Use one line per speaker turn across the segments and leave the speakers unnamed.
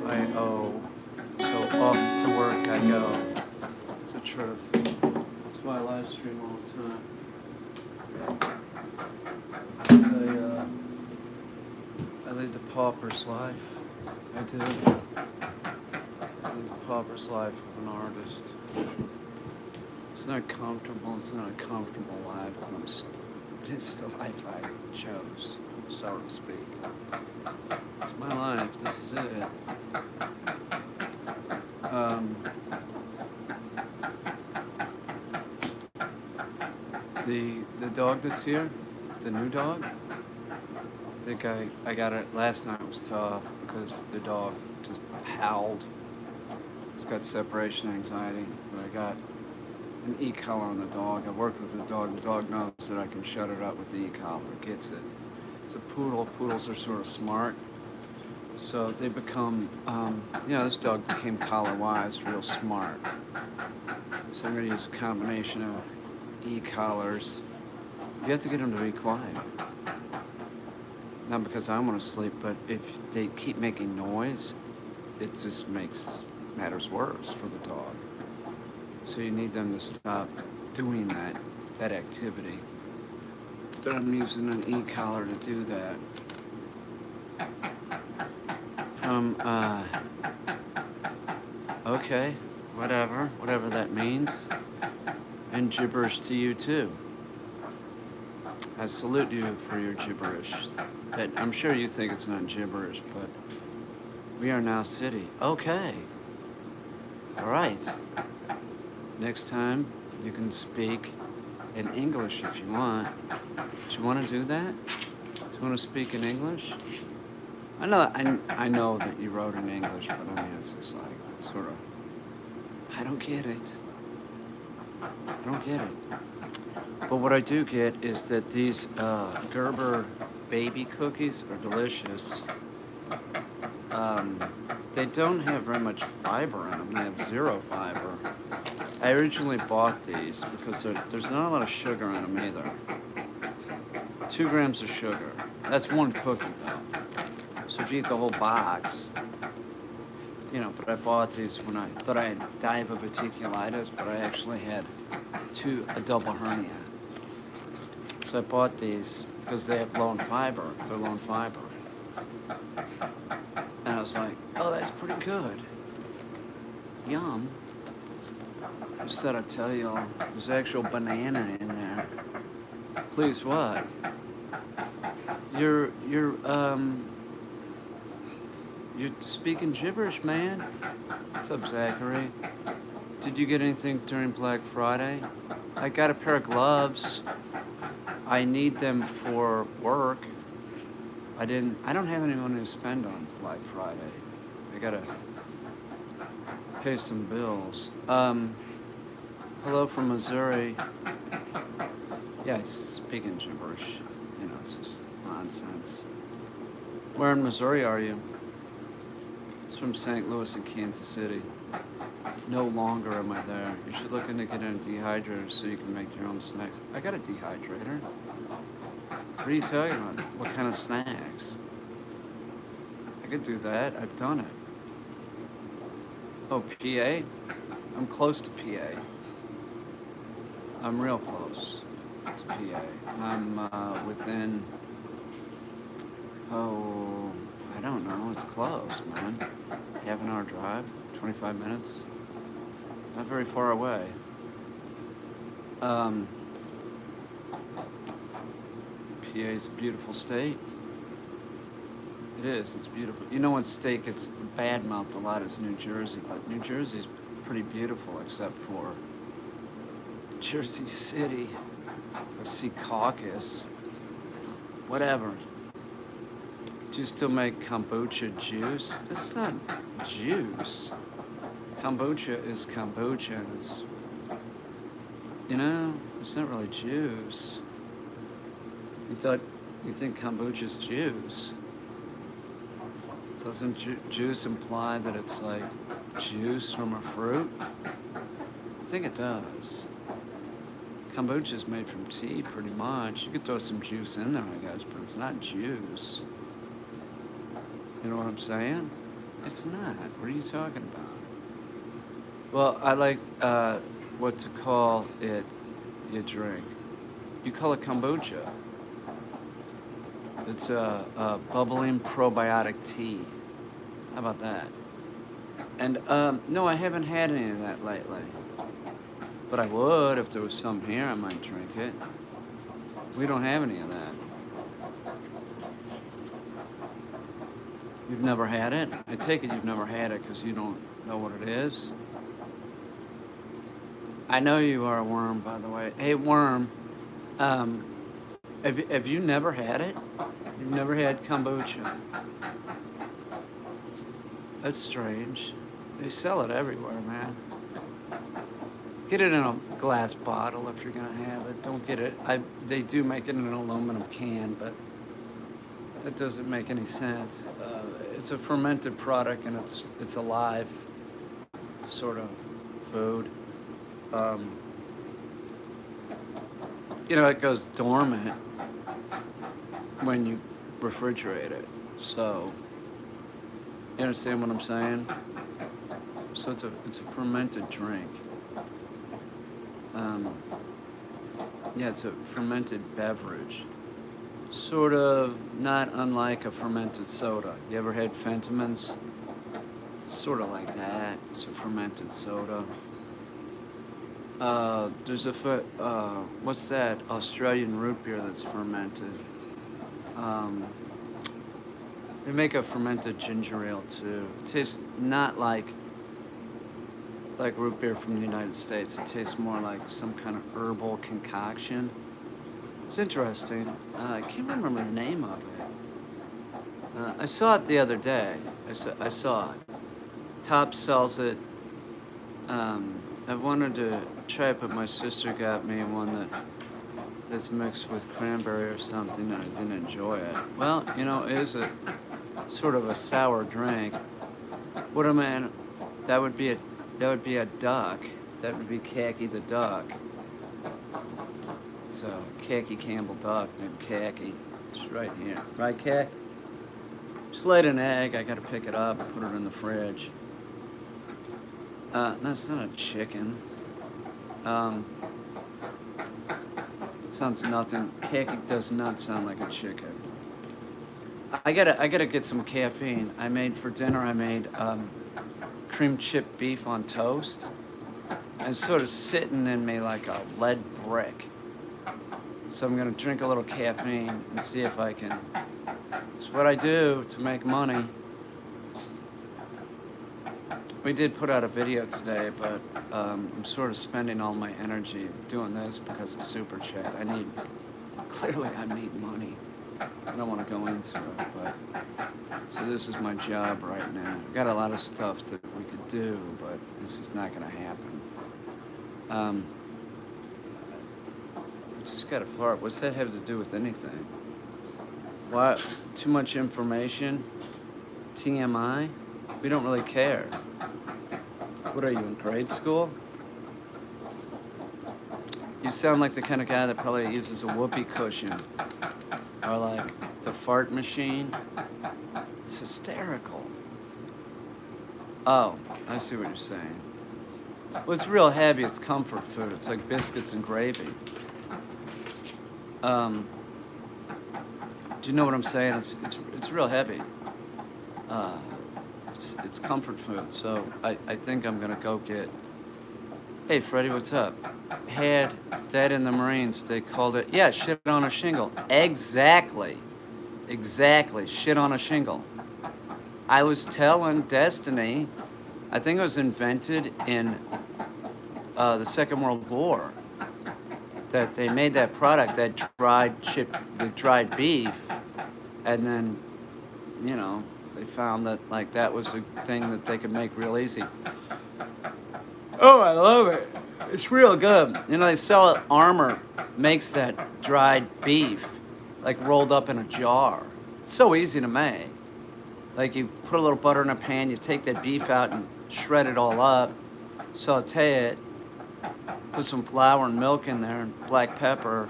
I owe. So off to work I go. It's the truth. That's why I live stream all the time. I lead the pauper's life. I do. I lead the pauper's life of an artist. It's not comfortable. It's not a comfortable life, but it's the life I chose, so to speak. It's my life. This is it. The dog that's here, the new dog, I think I got it last night. Was tough because the dog just howled. It's got separation anxiety, but I got an e-collar on the dog. I worked with the dog. The dog knows that I can shut it up with the e-collar. It gets it. It's a poodle. Poodles are sort of smart. So they become, this dog became collar-wise, real smart. So I'm going to use a combination of e-collars. You have to get them to be quiet. Not because I want to sleep, but if they keep making noise, it just makes matters worse for the dog. So you need them to stop doing that activity. But I'm using an e-collar to do that. Okay, whatever that means. And gibberish to you too. I salute you for your gibberish. That I'm sure you think it's not gibberish, but we are now city. Okay. All right. Next time you can speak in English if you want. Do you want to do that? Do you want to speak in English? I know that you wrote in English, but I mean it's just like sort of. I don't get it. But what I do get is that these Gerber baby cookies are delicious. They don't have very much fiber in them. They have zero fiber. I originally bought these because there's not a lot of sugar in them either. 2 grams of sugar. That's one cookie though. So if you eat the whole box, but I bought these when I thought I had diverticulitis, but I actually had a double hernia. So I bought these because they have low in fiber. They're low in fiber. And I was like, oh, that's pretty good. Yum. Just thought I'd tell y'all, there's actual banana in there. Please, what? You're speaking gibberish, man. What's up, Zachary? Did you get anything during Black Friday? I got a pair of gloves. I need them for work. I don't have any money to spend on Black Friday. I gotta pay some bills. Hello from Missouri. Yeah, he's speaking gibberish. It's just nonsense. Where in Missouri are you? It's from St. Louis and Kansas City. No longer am I there. You should look into getting a dehydrator so you can make your own snacks. I got a dehydrator. What are you talking about? What kind of snacks? I could do that. I've done it. Oh, PA? I'm close to PA. I'm real close to PA. I'm within... I don't know. It's close, man. Half an hour drive, 25 minutes. Not very far away. PA's a beautiful state. It is. It's beautiful. You know what state gets badmouthed a lot is New Jersey, but New Jersey's pretty beautiful except for Jersey City or Secaucus. Whatever. Do you still make kombucha juice? That's not juice. Kombucha is kombucha, and it's it's not really juice. You think kombucha's juice. Doesn't juice imply that it's like juice from a fruit? I think it does. Kombucha's made from tea, pretty much. You could throw some juice in there, I guess, but it's not juice. You know what I'm saying? It's not. What are you talking about? Well, I like what to call it you drink. You call it kombucha. It's a bubbling probiotic tea. How about that? And no, I haven't had any of that lately. But I would if there was some here. I might drink it. We don't have any of that. You've never had it? I take it you've never had it because you don't know what it is. I know you are a worm, by the way. Hey, worm. Have you never had it? You've never had kombucha? That's strange. They sell it everywhere, man. Get it in a glass bottle if you're gonna have it. Don't get it. They do make it in an aluminum can, but that doesn't make any sense. It's a fermented product, and it's a live sort of food. It goes dormant when you refrigerate it. So, you understand what I'm saying? So it's a fermented drink. Yeah, it's a fermented beverage. Sort of not unlike a fermented soda. You ever had Fentimans? Sort of like that. It's a fermented soda. There's what's that Australian root beer that's fermented? They make a fermented ginger ale too. It tastes not like root beer from the United States. It tastes more like some kind of herbal concoction. It's interesting. I can't remember the name of it. I saw it the other day. I saw it. Tops sells it. I wanted to try it, but my sister got me one that's mixed with cranberry or something, and I didn't enjoy it. Well, it is a sort of a sour drink. What a man! That would be a duck. That would be Khaki the duck. It's a Khaki Campbell duck named Khaki. It's right here. Right, Khaki? Just laid an egg. I gotta pick it up and put it in the fridge. No, it's not a chicken. Sounds nothing. Khaki does not sound like a chicken. I gotta get some caffeine. For dinner, I made cream chip beef on toast. And it's sort of sitting in me like a lead brick. So I'm gonna drink a little caffeine and see if I can. It's what I do to make money. We did put out a video today, but I'm sort of spending all my energy doing this because of Super Chat. Clearly I need money. I don't want to go into it, but, so this is my job right now. I've got a lot of stuff that we could do, but this is not going to happen. I just got to fart. What's that have to do with anything? What? Too much information? TMI? We don't really care. What are you, in grade school? You sound like the kind of guy that probably uses a whoopee cushion. Or like the fart machine. It's hysterical. Oh, I see what you're saying. Well, it's real heavy. It's comfort food. It's like biscuits and gravy. Do you know what I'm saying? It's real heavy. It's comfort food. So I think I'm gonna go get. Hey, Freddie, what's up? Had that in the Marines. They called it, yeah, shit on a shingle. Exactly. Shit on a shingle. I was telling Destiny, I think it was invented in the Second World War, that they made that product, that dried beef, and then, they found that that was a thing that they could make real easy. Oh, I love it. It's real good. You know, they sell it. Armor makes that dried beef, like rolled up in a jar. It's so easy to make. Like you put a little butter in a pan, you take that beef out and shred it all up, saute it, put some flour and milk in there and black pepper.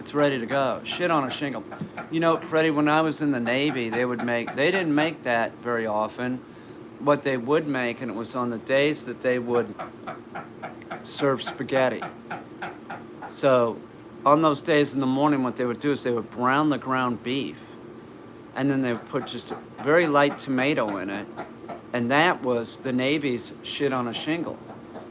It's ready to go. Shit on a shingle. You know, Freddie, when I was in the Navy, they didn't make that very often. What they would make, and it was on the days that they would serve spaghetti. So on those days in the morning, what they would do is they would brown the ground beef, and then they would put just a very light tomato in it, and that was the Navy's shit on a shingle.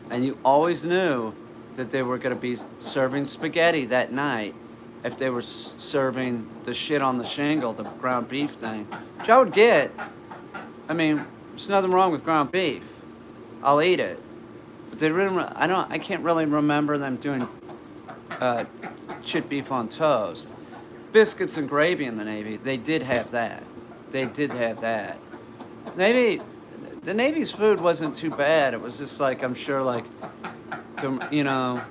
And you always knew that they were going to be serving spaghetti that night if they were serving the shit on the shingle, the ground beef thing, which I would get. I mean, there's nothing wrong with ground beef. I'll eat it. But they really, I can't really remember them doing chit beef on toast. Biscuits and gravy in the Navy, they did have that. They did have that. The Navy's food wasn't too bad. It was just like, I'm sure, like, you know,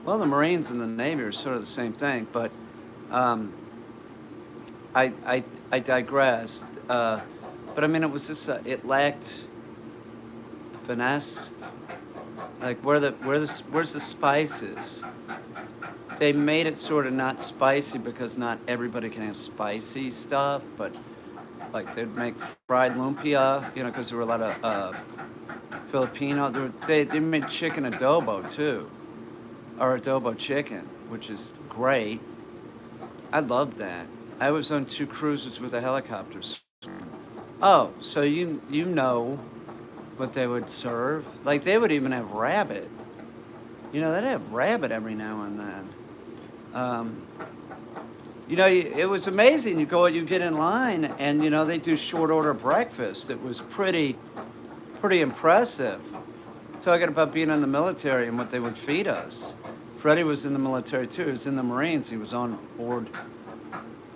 well, the Marines and the Navy are sort of the same thing, but I digress. But I mean, it was just, it lacked finesse. Like, where's the spices? They made it sort of not spicy because not everybody can have spicy stuff, but like they'd make fried lumpia, you know, because there were a lot of Filipino. They made chicken adobo too, or adobo chicken, which is great. I loved that. I was on 2 cruises with the helicopters. Oh, so you know what they would serve? Like they would even have rabbit. You know, they'd have rabbit every now and then. You know, it was amazing. You get in line, and you know they do short order breakfast. It was pretty impressive. Talking about being in the military and what they would feed us. Freddie was in the military too. He was in the Marines. He was on board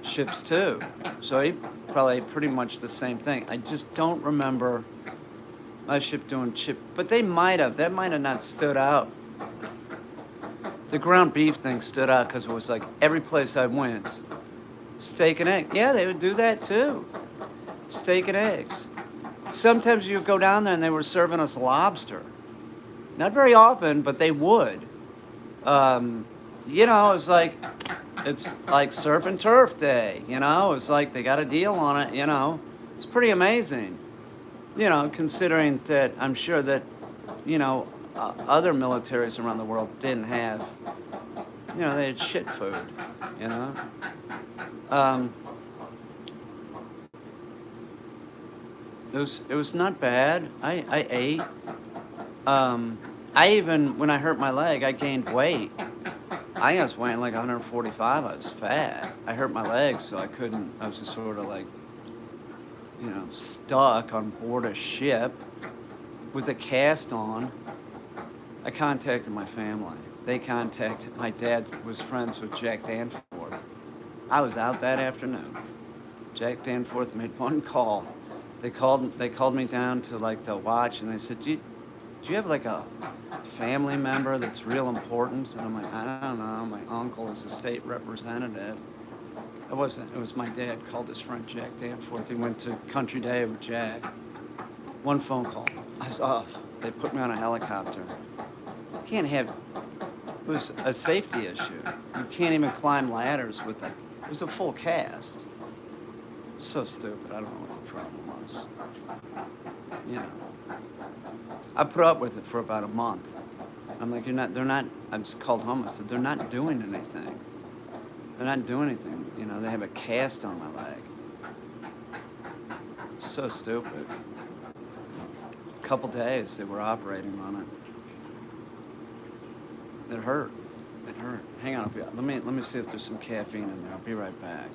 ships too. So he probably ate pretty much the same thing. I just don't remember my ship doing chip, but that might have not stood out. The ground beef thing stood out because it was like every place I went, steak and egg. Yeah, they would do that too. Steak and eggs. Sometimes you would go down there and they were serving us lobster. Not very often, but they would. You know, it's like surf and turf day. You know, it's like they got a deal on it. You know, it's pretty amazing. You know, considering that I'm sure that, you know, other militaries around the world didn't have, you know, they had shit food, you know. It was not bad. I ate. I even, when I hurt my leg, I gained weight. I was weighing like 145. I was fat. I hurt my leg, so I couldn't. I was just sort of like, you know, stuck on board a ship with a cast on. I contacted my family. They contacted, my dad was friends with Jack Danforth. I was out that afternoon. Jack Danforth made one call. They called me down to like the watch, and they said, do you have like a family member that's real important? And I'm like, I don't know. My uncle is a state representative. It wasn't. It was my dad called his friend Jack Danforth. He went to Country Day with Jack. One phone call. I was off. They put me on a helicopter. You can't have. It was a safety issue. You can't even climb ladders with it. It was a full cast. So stupid. I don't know what the problem was. You know. I put up with it for about a month. I'm like, they're not, I was called home. I said, they're not doing anything. They're not doing anything. You know, they have a cast on my leg. So stupid. A couple days they were operating on it. It hurt. It hurt. Hang on, let me see if there's some caffeine in there. I'll be right back.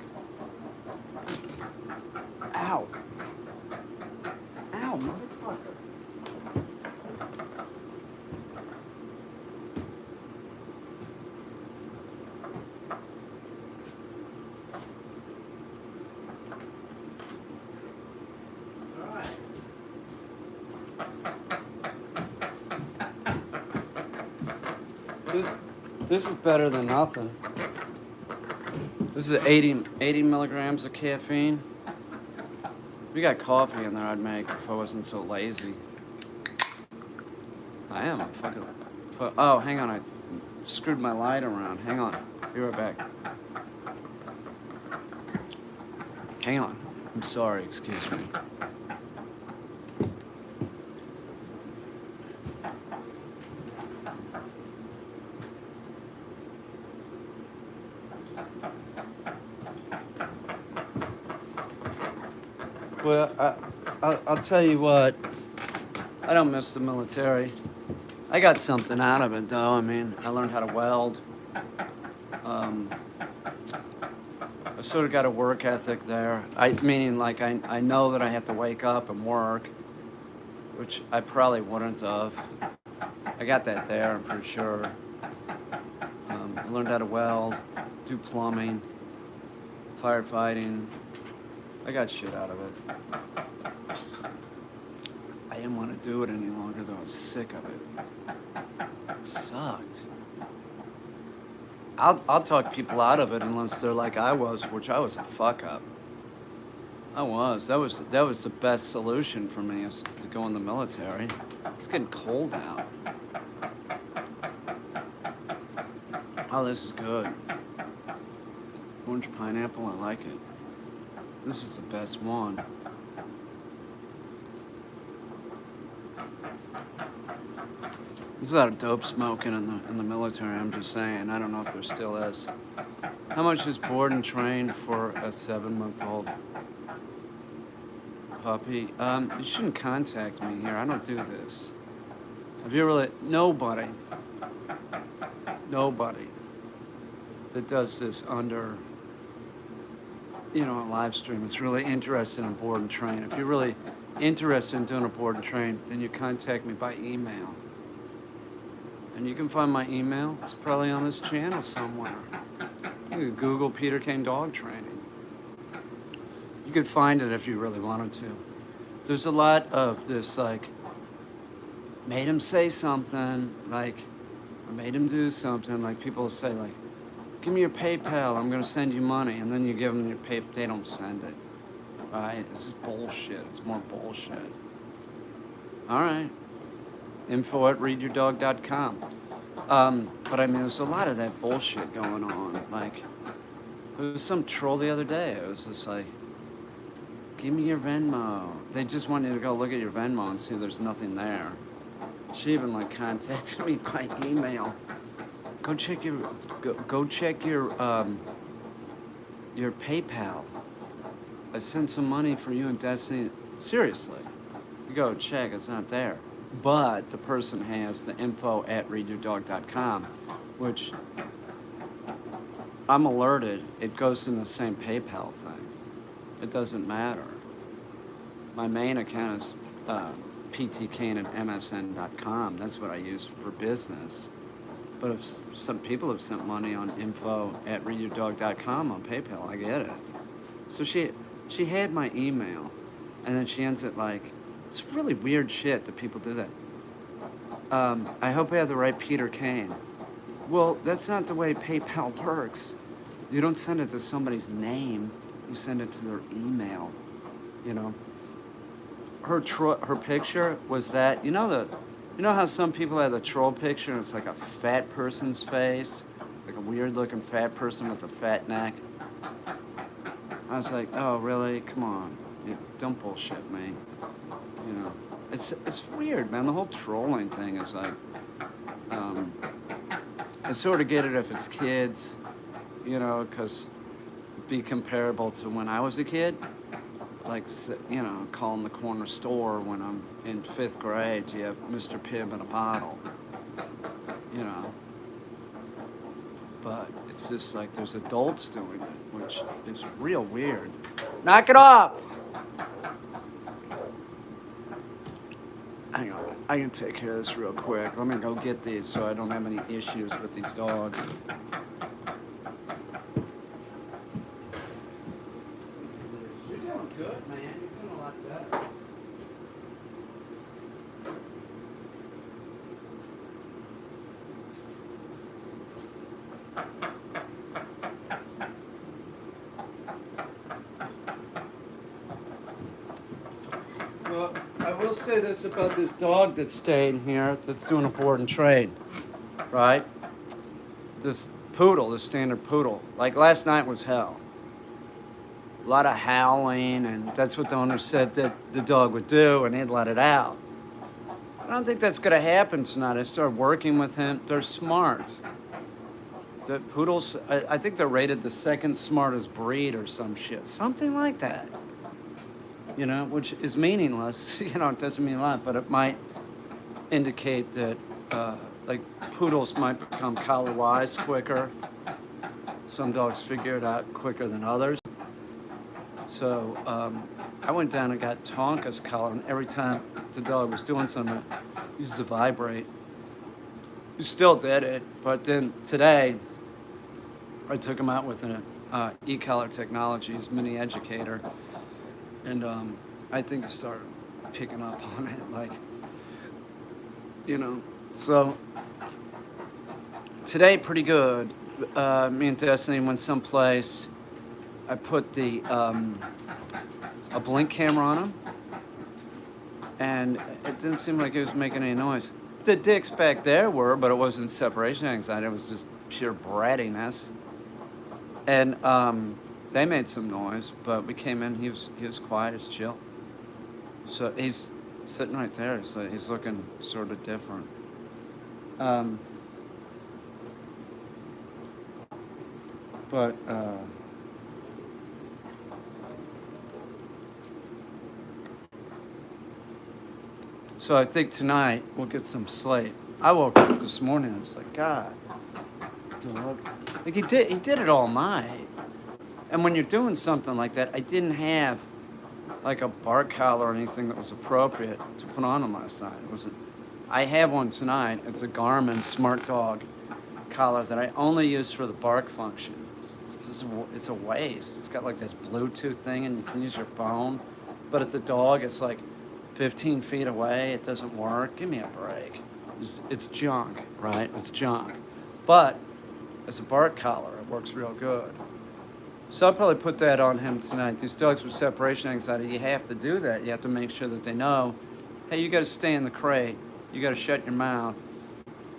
Ow. Ow, motherfucker. This, this is better than nothing. This is 80 milligrams of caffeine. We got coffee in there, I'd make if I wasn't so lazy. I am. Oh, hang on. I screwed my light around. Hang on. Be right back. Hang on. I'm sorry. Excuse me. Well, I'll tell you what. I don't miss the military. I got something out of it, though. I mean, I learned how to weld. I sort of got a work ethic there. Meaning, like, I know that I have to wake up and work, which I probably wouldn't have. I got that there, I'm pretty sure. I learned how to weld, do plumbing, firefighting. I got shit out of it. I didn't want to do it any longer, though. I was sick of it. It sucked. I'll talk people out of it unless they're like I was, which I was a fuck up. I was. That was the best solution for me, is to go in the military. It's getting cold out. Oh, this is good. Orange pineapple, I like it. This is the best one. There's a lot of dope smoking in the military, I'm just saying. I don't know if there still is. How much is board and train for a 7-month-old puppy? You shouldn't contact me here. I don't do this. Have you really... Nobody that does this under, a live stream is really interested in board and train. If you're really interested in doing a board and train, then you contact me by email. And you can find my email. It's probably on this channel somewhere. You can Google Peter Kane Dog Training. You could find it if you really wanted to. There's a lot of this, like, made him say something, like, I made him do something, like people say, like, give me your PayPal, I'm gonna send you money, and then you give them your PayPal, they don't send it, right? This is bullshit, it's more bullshit. All right. info@readyourdog.com. But I mean, there's a lot of that bullshit going on. Like, there was some troll the other day. It was just like, give me your Venmo. They just want you to go look at your Venmo and see there's nothing there. She even, like, contacted me by email. Go check your PayPal. I sent some money for you and Destiny. Seriously. You go check, it's not there. But the person has the info@readyourdog.com, which I'm alerted. It goes in the same PayPal thing. It doesn't matter. My main account is ptkane@msn.com. That's what I use for business. But if some people have sent money on info@readyourdog.com on PayPal, I get it. So she had my email, and then she ends it like, it's really weird shit that people do that. I hope I have the right Peter Kane. Well, that's not the way PayPal works. You don't send it to somebody's name. You send it to their email, Her picture was that, you know how some people have the troll picture and it's like a fat person's face? Like a weird looking fat person with a fat neck? I was like, oh, really? Come on. Don't bullshit me. It's weird, man. The whole trolling thing is like, I sort of get it if it's kids, because it'd be comparable to when I was a kid. Like, calling the corner store when I'm in 5th grade, you have Mr. Pibb in a bottle, But it's just like there's adults doing it, which is real weird. Knock it off! Hang on, I can take care of this real quick. Let me go get these so I don't have any issues with these dogs. You're doing good, man. You're doing a lot better. Well, I will say this about this dog that's staying here that's doing a board and trade, right? This poodle, the standard poodle, like last night was hell. A lot of howling, and that's what the owner said that the dog would do, and he'd let it out. I don't think that's going to happen tonight. I started working with him. They're smart. The poodles, I think they're rated the second smartest breed or some shit. Something like that. You know, which is meaningless. You know, it doesn't mean a lot, but it might indicate that, like, poodles might become collar wise quicker. Some dogs figure it out quicker than others. So I went down and got Tonka's collar, and every time the dog was doing something, I used to vibrate. He still did it, but then today, I took him out with an e-collar technologies mini educator, and I think he started picking up on it, like, you know. So today, pretty good. Me and Destiny went someplace. I put the a blink camera on him, and it didn't seem like he was making any noise. The dicks back there were, but it wasn't separation anxiety. It was just pure brattiness. And they made some noise, but we came in. He was quiet as chill. So he's sitting right there. So he's looking sort of different. But so I think tonight we'll get some sleep. I woke up this morning and I was like, God, dog. Like he did it all night. And when you're doing something like that, I didn't have like a bark collar or anything that was appropriate to put on him last night. It wasn't. I have one tonight. It's a Garmin Smart Dog collar that I only use for the bark function. It's a waste. It's got like this Bluetooth thing, and you can use your phone. But at the dog, it's like 15 feet away. It doesn't work. Give me a break. It's junk, right? It's junk. But as a bark collar, it works real good. So I'll probably put that on him tonight. These dogs with separation anxiety, you have to do that. You have to make sure that they know, hey, you got to stay in the crate. You got to shut your mouth.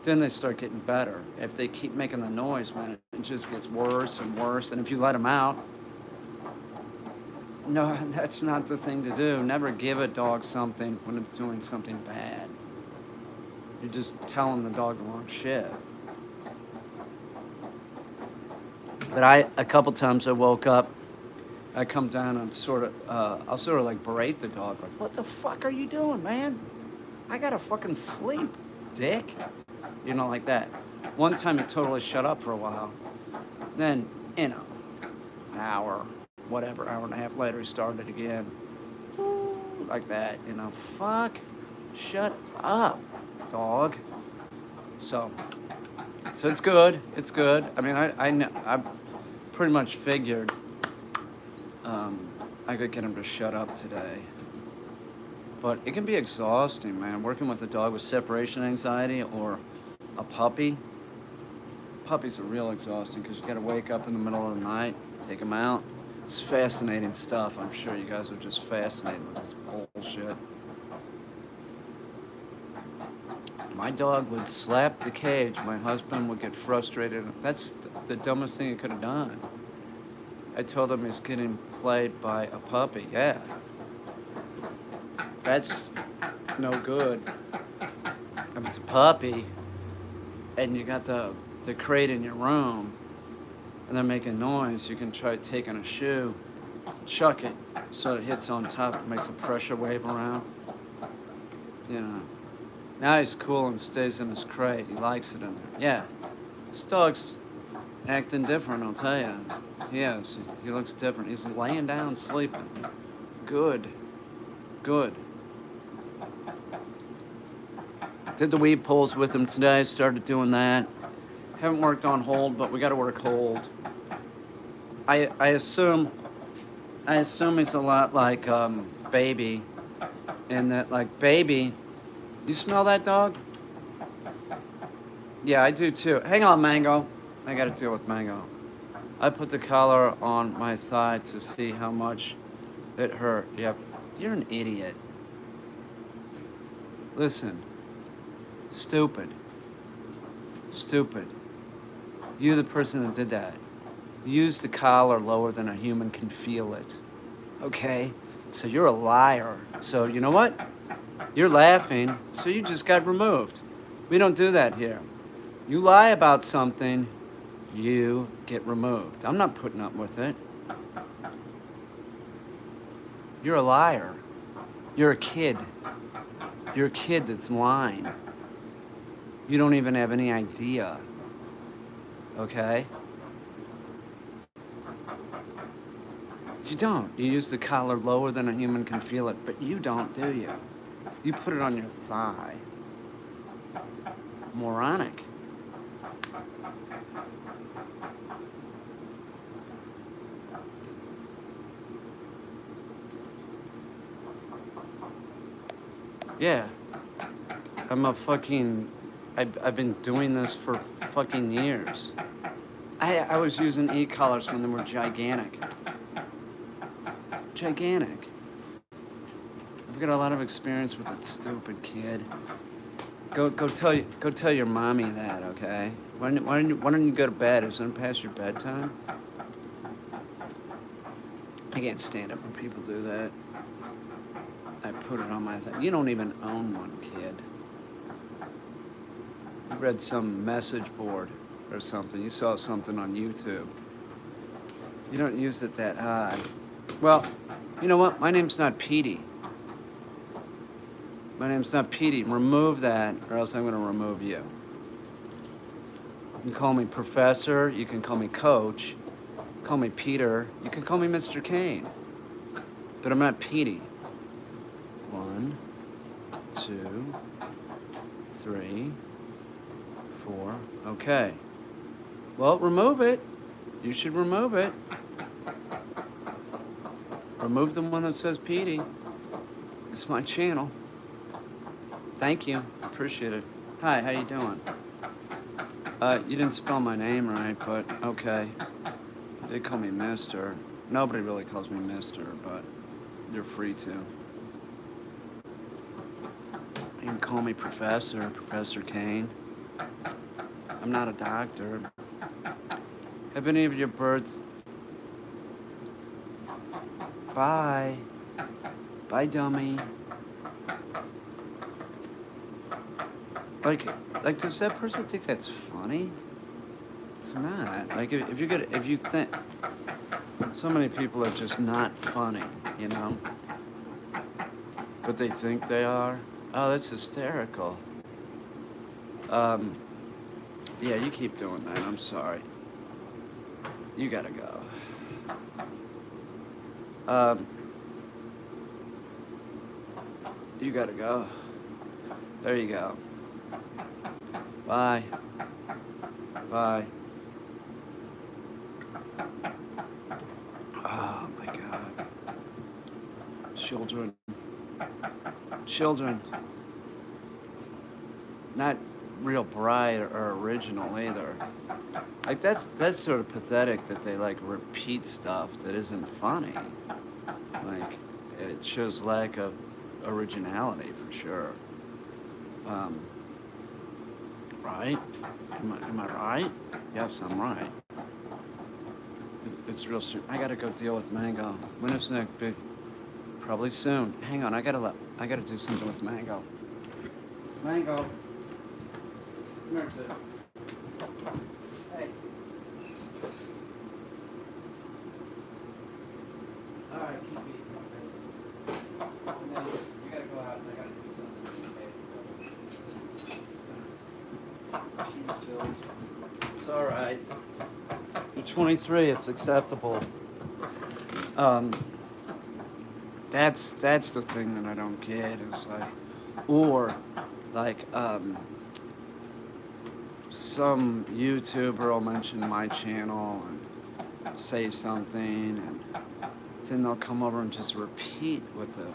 Then they start getting better. If they keep making the noise, man, it just gets worse and worse. And if you let them out, no, that's not the thing to do. Never give a dog something when it's doing something bad. You're just telling the dog the wrong shit. But a couple times I woke up, I come down and I'll sort of like berate the dog, like, what the fuck are you doing, man? I gotta fucking sleep, dick. You know, like that. One time it totally shut up for a while. Then, you know, an hour, whatever, hour and a half later, he started again. Like that, you know. Fuck, shut up, dog. So it's good. It's good. I mean, I pretty much figured I could get him to shut up today. But it can be exhausting, man, working with a dog with separation anxiety or a puppy. Puppies are real exhausting because you got to wake up in the middle of the night, take them out. It's fascinating stuff. I'm sure you guys are just fascinated with this bullshit. My dog would slap the cage. My husband would get frustrated. That's the dumbest thing he could have done. I told him he's getting played by a puppy. Yeah. That's no good. If it's a puppy and you got the crate in your room and they're making noise, you can try taking a shoe, chuck it so it hits on top, it makes a pressure wave around. You know. Now he's cool and stays in his crate. He likes it in there. Yeah. This dog's acting different, I'll tell you. He is. He looks different. He's laying down sleeping. Good. Good. Did the weed pulls with him today. Started doing that. Haven't worked on hold, but we got to work hold. I assume he's a lot like Baby, in that like Baby. You smell that, dog? Yeah, I do too. Hang on, Mango. I gotta deal with Mango. I put the collar on my thigh to see how much it hurt. Yep. You're an idiot. Listen. Stupid. Stupid. You, the person that did that. You used the collar lower than a human can feel it. Okay? So you're a liar. So you know what? You're laughing, so you just got removed. We don't do that here. You lie about something, you get removed. I'm not putting up with it. You're a liar. You're a kid. You're a kid that's lying. You don't even have any idea. Okay? You don't. You use the collar lower than a human can feel it, but you don't, do you? You put it on your thigh. Moronic. Yeah. I've been doing this for fucking years. I was using e-collars when they were gigantic. Gigantic. I've got a lot of experience with that stupid kid. Go tell your mommy that, okay? Why don't you go to bed? Isn't it past your bedtime? I can't stand it when people do that. I put it on my thing. You don't even own one, kid. You read some message board or something. You saw something on YouTube. You don't use it that high. Well, you know what? My name's not Petey. My name's not Petey. Remove that, or else I'm going to remove you. You can call me Professor. You can call me Coach. Call me Peter. You can call me Mr. Kane. But I'm not Petey. 1, 2, 3, 4. Okay. Well, remove it. You should remove it. Remove the one that says Petey. It's my channel. Thank you. Appreciate it. Hi, how you doing? You didn't spell my name right, but okay. They call me Mister. Nobody really calls me Mister, but you're free to. You can call me Professor, Professor Kane. I'm not a doctor. Have any of your birds... Bye. Bye, dummy. Like, does that person think that's funny? It's not. Like, if you think... So many people are just not funny, you know? But they think they are. Oh, that's hysterical. Yeah, you keep doing that. I'm sorry. You gotta go. You gotta go. There you go. Bye. Bye. Oh my God. Children. Children. Not real bright or original either. Like that's sort of pathetic that they like repeat stuff that isn't funny. Like it shows lack of originality for sure. Right? Am I right? Yes, I'm right. It's real soon. I gotta go deal with Mango. When is next big? Probably soon. Hang on, I gotta do something with Mango. Mango. Come here, too. Hey. All right, keep eating. Okay. Now you gotta go out and I gotta do something. It's all right. You're 23. It's acceptable. That's the thing that I don't get is some YouTuber will mention my channel and say something, and then they'll come over and just repeat what the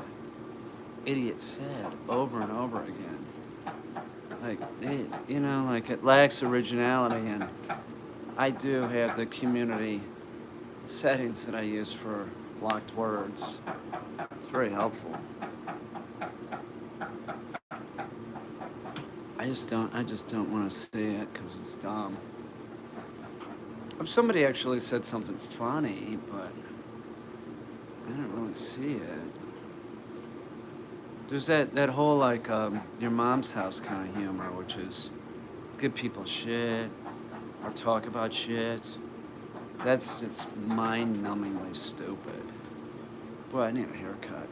idiot said over and over again. Like, it lacks originality, and I do have the community settings that I use for blocked words. It's very helpful. I just don't want to see it because it's dumb. If somebody actually said something funny, but I didn't really see it. There's that whole like your mom's house kind of humor, which is give people shit or talk about shit. That's just mind-numbingly stupid. Boy, I need a haircut.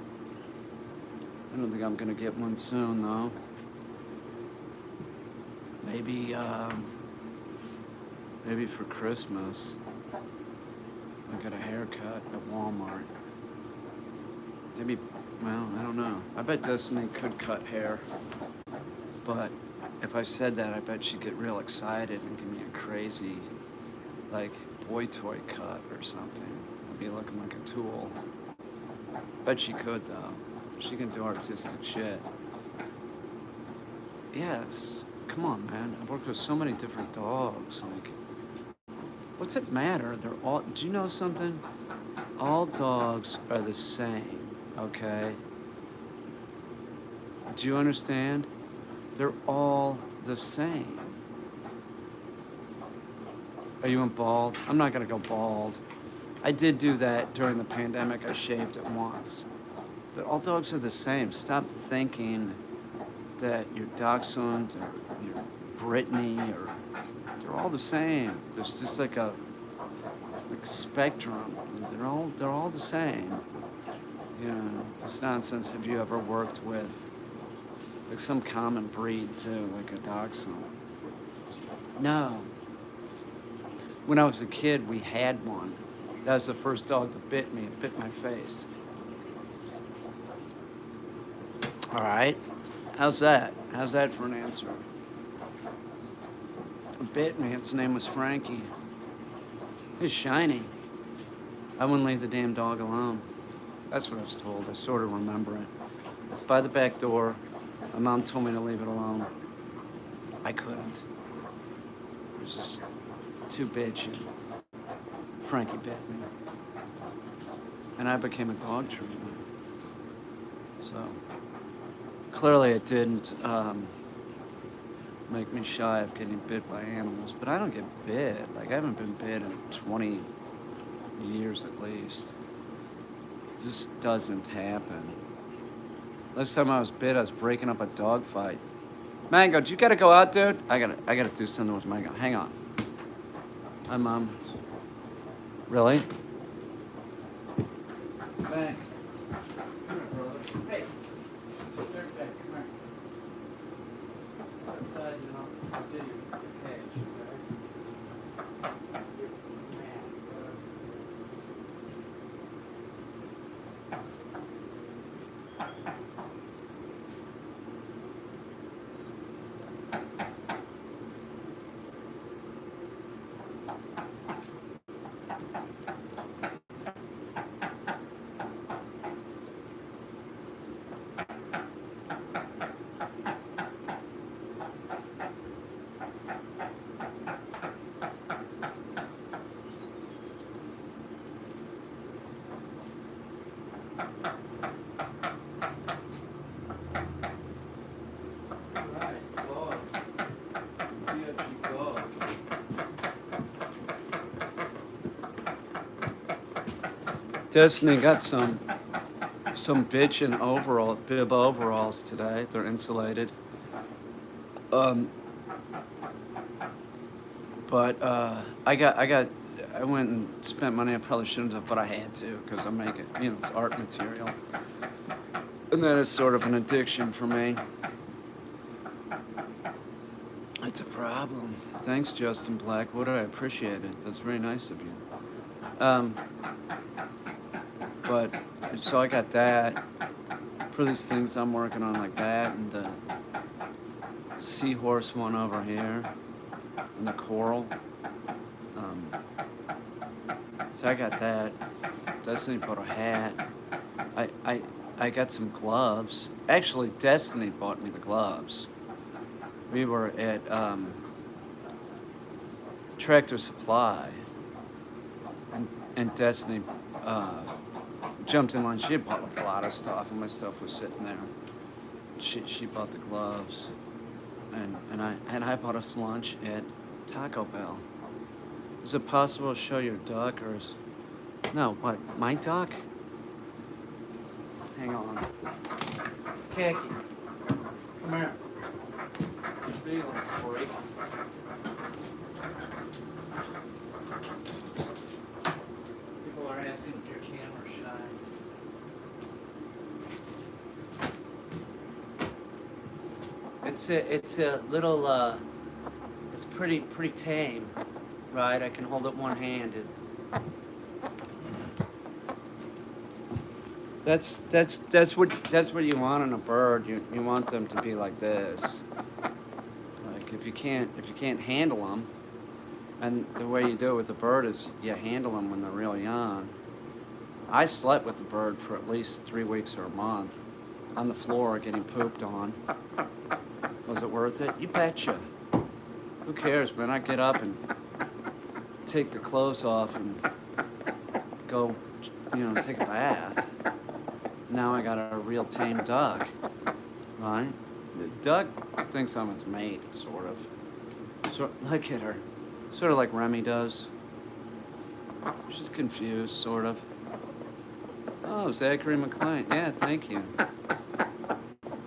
I don't think I'm gonna get one soon though. Maybe maybe for Christmas I got a haircut at Walmart. Maybe, well, I don't know. I bet Destiny could cut hair, but if I said that, I bet she'd get real excited and give me a crazy, like, boy toy cut or something. I'd be looking like a tool. Bet she could, though. She can do artistic shit. Yes. Come on, man. I've worked with so many different dogs. Like, what's it matter? They're all. Do you know something? All dogs are the same, okay? Do you understand? They're all the same. Are you bald? I'm not gonna go bald. I did do that during the pandemic. I shaved it once. But all dogs are the same. Stop thinking that you're Dachshund or you're Brittany or they're all the same. There's just like a spectrum. They're all the same. You know, this nonsense. Have you ever worked with like some common breed too, like a Dachshund? No. When I was a kid, we had one. That was the first dog that bit me. It bit my face. All right. How's that? How's that for an answer? It bit me. Its name was Frankie. It was shiny. I wouldn't leave the damn dog alone. That's what I was told. I sort of remember it. By the back door, my mom told me to leave it alone. I couldn't. It was just too bitchy. Frankie bit me. And I became a dog trainer. So clearly it didn't make me shy of getting bit by animals, but I don't get bit. Like, I haven't been bit in 20 years at least. It just doesn't happen. Last time I was bit, I was breaking up a dog fight. Mango, do you gotta go out, dude? I gotta do something with Mango. Hang on. Hi, Mom. Really? Mango. Come here, brother. Hey. Come here, back. Come here. Outside, and I'll tell you the cage, okay? Destiny got some bitchin' bib overalls today. They're insulated. But I went and spent money I probably shouldn't have, but I had to because I'm making, it's art material. And that is sort of an addiction for me. It's a problem. Thanks, Justin Blackwood. I appreciate it. That's very nice of you. But, so I got that. For these things I'm working on like that, and the seahorse one over here, and the coral. So I got that. Destiny bought a hat. I got some gloves. Actually, Destiny bought me the gloves. We were at Tractor Supply, and Destiny jumped in line. She had bought like a lot of stuff, and my stuff was sitting there. She bought the gloves, and I bought us lunch at Taco Bell. Is it possible to show your duck, or is no? What, my duck? Hang on. Khaki, come here. Be a little freak. People are asking if you're camera shy. It's a little it's pretty tame, right? I can hold it one-handed. That's what you want in a bird. You want them to be like this. Like if you can't handle them, and the way you do it with the bird is you handle them when they're real young. I slept with the bird for at least 3 weeks or a month, on the floor getting pooped on. Was it worth it? You betcha. Who cares, man? I get up and take the clothes off and go, take a bath. Now I got a real tame duck, right? The duck thinks I'm its mate, sort of. Look at her. Sort of like Remy does. She's confused, sort of. Oh, Zachary McClain. Yeah, thank you.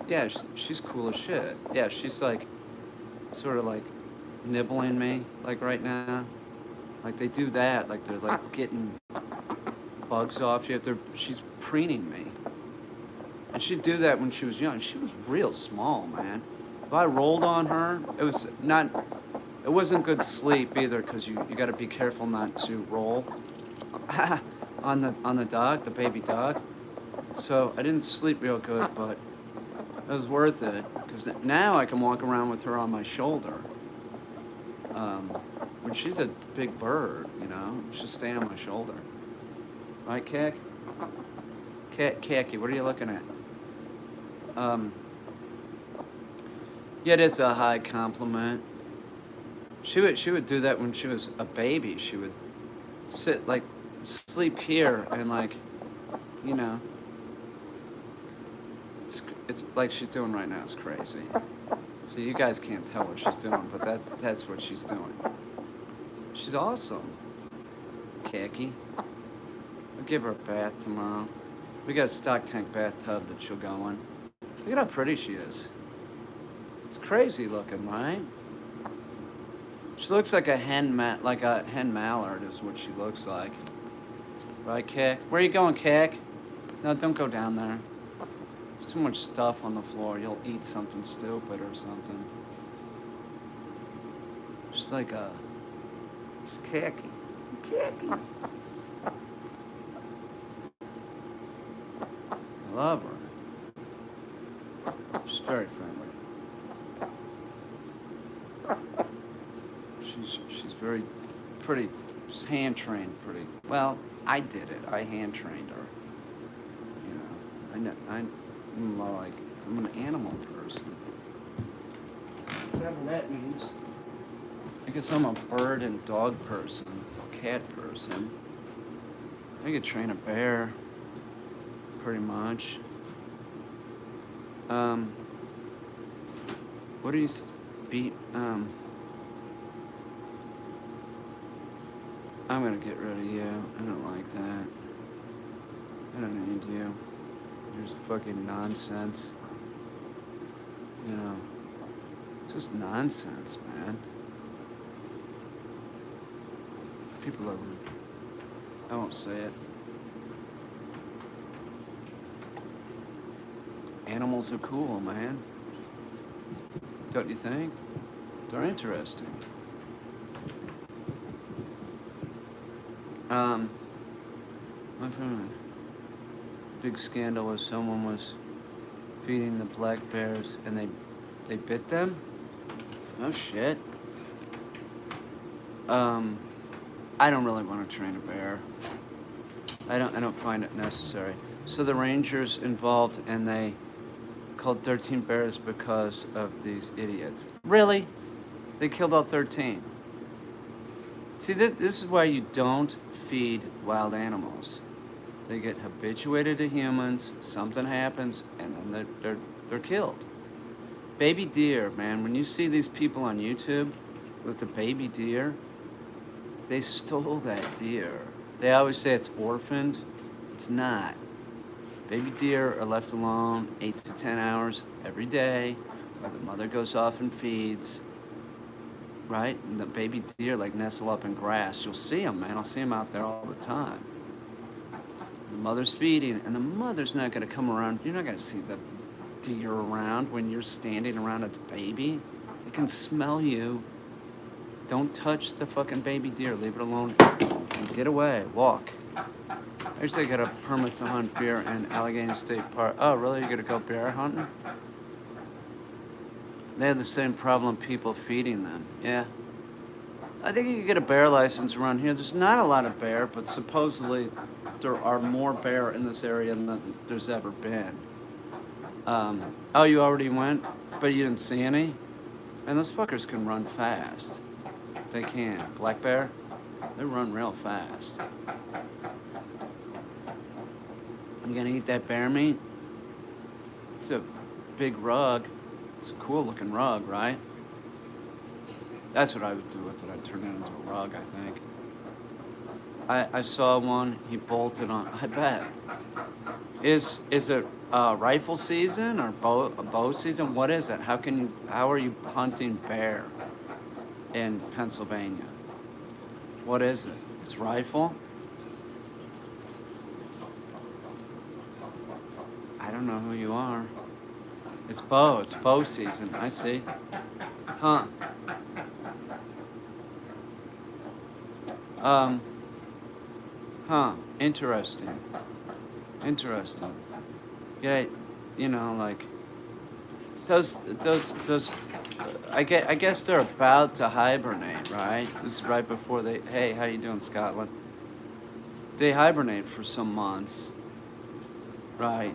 Yeah, she's cool as shit. Yeah, she's like, sort of like nibbling me, like right now. Like they do that, like they're like getting bugs off you. She's preening me. And she'd do that when she was young. She was real small, man. If I rolled on her, it wasn't good sleep either, because you got to be careful not to roll on the dog, the baby dog. So I didn't sleep real good, but it was worth it, because now I can walk around with her on my shoulder. When she's a big bird, she'll stay on my shoulder. Right, Kak? Khaki, what are you looking at? Yeah, it is a high compliment. She would do that when she was a baby. She would sleep here, and it's like she's doing right now. It's crazy. So you guys can't tell what she's doing, but that's what she's doing. She's awesome. Khaki. I'll give her a bath tomorrow. We got a stock tank bathtub that she'll go in. Look at how pretty she is. It's crazy looking, right? She looks like a hen mallard is what she looks like. Right, Kak? Where are you going, Kak? No, don't go down there. There's too much stuff on the floor. You'll eat something stupid or something. She's like she's Khaki. Khaki. I love her. She's very friendly. She's very pretty. She's hand trained pretty well. I did it. I hand trained her. I'm more like, I'm an animal person. Whatever that means. I guess I'm a bird and dog person, cat person. I could train a bear, pretty much. What do you I'm gonna get rid of you. I don't like that. I don't need you. You're just fucking nonsense. It's just nonsense, man. People are, I won't say it. Animals are cool, man. Don't you think? They're interesting. My friend, big scandal was someone was feeding the black bears and they bit them. Oh shit. I don't really want to train a bear. I don't find it necessary. So the rangers involved, and they called 13 bears because of these idiots. Really? They killed all 13. See, this is why you don't feed wild animals. They get habituated to humans, something happens, and then they're killed. Baby deer, man, when you see these people on YouTube with the baby deer, they stole that deer. They always say it's orphaned. It's not. Baby deer are left alone 8 to 10 hours every day while the mother goes off and feeds, right? And the baby deer like nestle up in grass. You'll see them, man. I'll see them out there all the time. The mother's feeding, and the mother's not going to come around. You're not going to see the deer around when you're standing around a baby. It can smell you. Don't touch the fucking baby deer. Leave it alone. And get away. Walk. Actually, I got a permit to hunt bear in Allegheny State Park. Oh, really? You're going to go bear hunting? They have the same problem, people feeding them. Yeah. I think you can get a bear license around here. There's not a lot of bear, but supposedly there are more bear in this area than there's ever been. Oh, you already went? But you didn't see any? And those fuckers can run fast. They can. Black bear? They run real fast. You gonna eat that bear meat? It's a big rug. It's a cool looking rug, right? That's what I would do with it. I'd turn it into a rug, I think. I saw one, he bolted on, I bet. Is it rifle season or bow season? What is it? How are you hunting bear in Pennsylvania? What is it? It's rifle? I don't know who you are. It's bow season, I see. Huh. Interesting. Yeah, you know, like those. I guess they're about to hibernate, right? This is right before they. Hey, how you doing, Scotland? They hibernate for some months, right?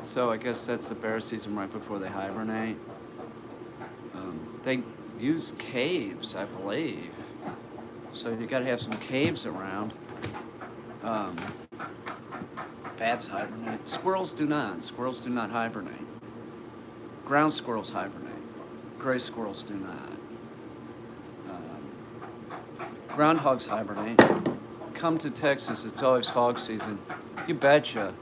So I guess that's the bear season right before they hibernate. They use caves, I believe. So you got to have some caves around. Bats hibernate. Squirrels do not. Squirrels do not hibernate. Ground squirrels hibernate. Gray squirrels do not. Groundhogs hibernate. Come to Texas, it's always hog season. You betcha.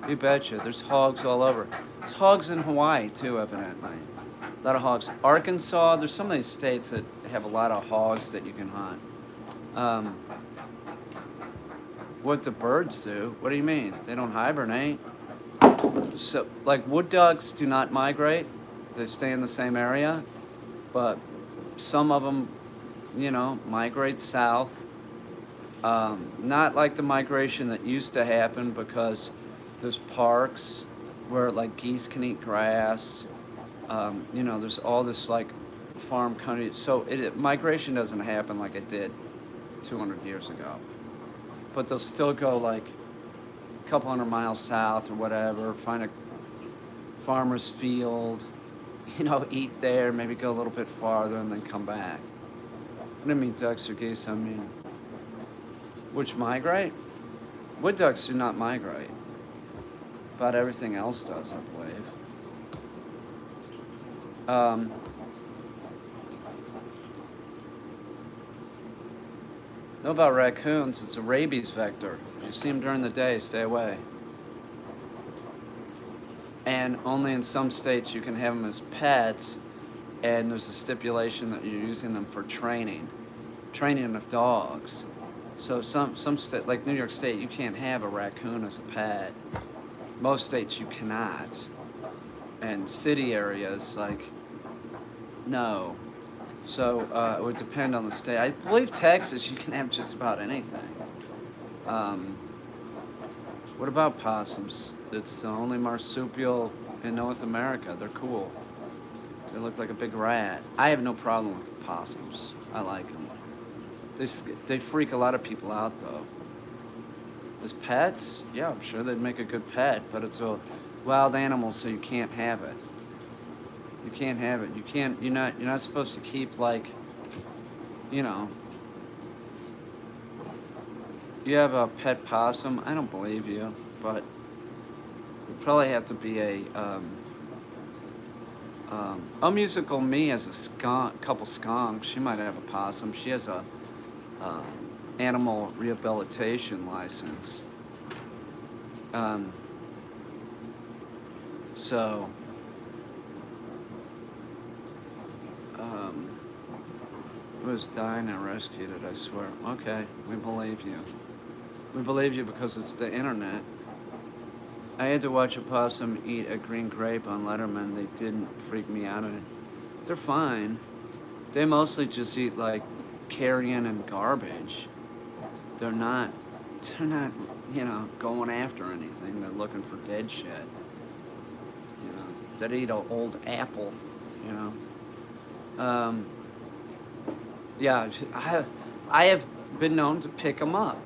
You betcha. There's hogs all over. There's hogs in Hawaii, too, evidently. A lot of hogs. Arkansas, there's some of these states that have a lot of hogs that you can hunt. What the birds do? What do you mean? They don't hibernate. So, like, wood ducks do not migrate. They stay in the same area. But some of them, you know, migrate south. Not like the migration that used to happen because there's parks where, like, geese can eat grass. You know, there's all this, like, farm country. So migration doesn't happen like it did 200 years ago. But they'll still go like a couple hundred miles south or whatever, find a farmer's field, you know, eat there, maybe go a little bit farther and then come back. I didn't mean ducks or geese, I mean, which migrate? Wood ducks do not migrate. But everything else does, I believe. Know about raccoons, it's a rabies vector. If you see them during the day, stay away. And only in some states you can have them as pets, and there's a stipulation that you're using them for training of dogs. So some state, like New York State, you can't have a raccoon as a pet. Most states you cannot. And city areas, like, no. So it would depend on the state. I believe Texas, you can have just about anything. What about possums? It's the only marsupial in North America. They're cool. They look like a big rat. I have no problem with possums. I like them. They freak a lot of people out, though. As pets, yeah, I'm sure they'd make a good pet, but it's a wild animal, so you can't have it. You can't have it. You're not supposed to keep, like, you know, You have a pet possum? I don't believe you, but you probably have to be a musical me has a skunk, couple skunks. She might have a possum. She has a um, animal rehabilitation license. Um, so, um, it was dying and rescued it, I swear. Okay, we believe you. We believe you because it's the internet. I had to watch a possum eat a green grape on Letterman. They didn't freak me out. They're fine. They mostly just eat like carrion and garbage. They're not, they're not, going after anything. They're looking for dead shit. They'd eat an old apple, you know. Yeah, I have been known to pick them up.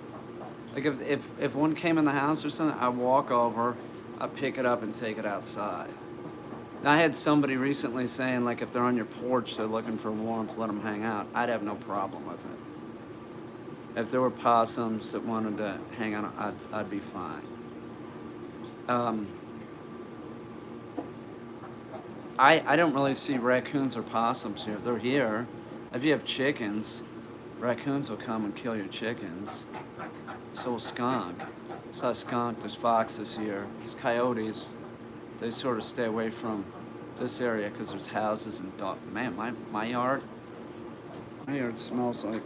Like if one came in the house or something, I'd walk over, I'd pick it up and take it outside. I had somebody recently saying, like, if they're on your porch, they're looking for warmth, let them hang out. I'd have no problem with it. If there were possums that wanted to hang out, I'd be fine. I don't really see raccoons or possums here. They're here. If you have chickens, raccoons will come and kill your chickens. So will skunk. Saw a skunk, there's foxes here. There's coyotes. They sort of stay away from this area because there's houses and dog. Man, my yard smells like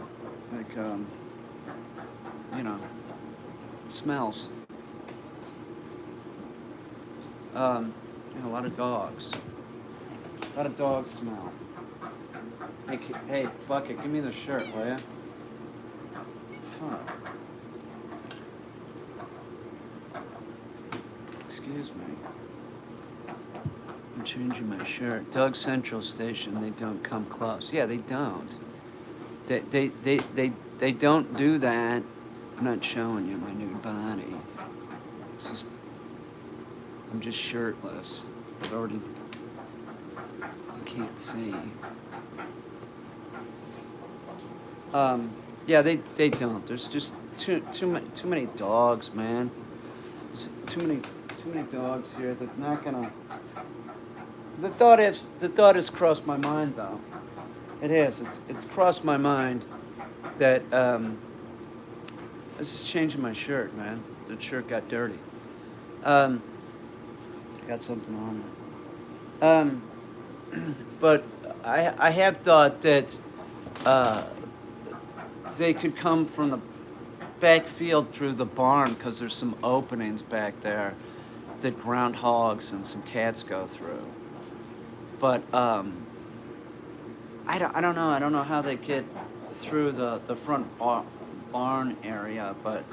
smells. A lot of dogs. A lot of dog smell. Hey, Bucket, give me the shirt, will ya? Fuck. Excuse me. I'm changing my shirt. Doug Central Station, they don't come close. Yeah, they don't. They don't do that. I'm not showing you my nude body. It's just, I'm just shirtless. I've already, you can't see. Yeah, they don't. There's just too many dogs, man. There's too many dogs here that not gonna. The thought has crossed my mind though. It has. It's crossed my mind that this is changing my shirt, man. The shirt got dirty. Got something on it. But I have thought that they could come from the backfield through the barn because there's some openings back there that groundhogs and some cats go through. But I don't know. I don't know how they get through the front barn area, but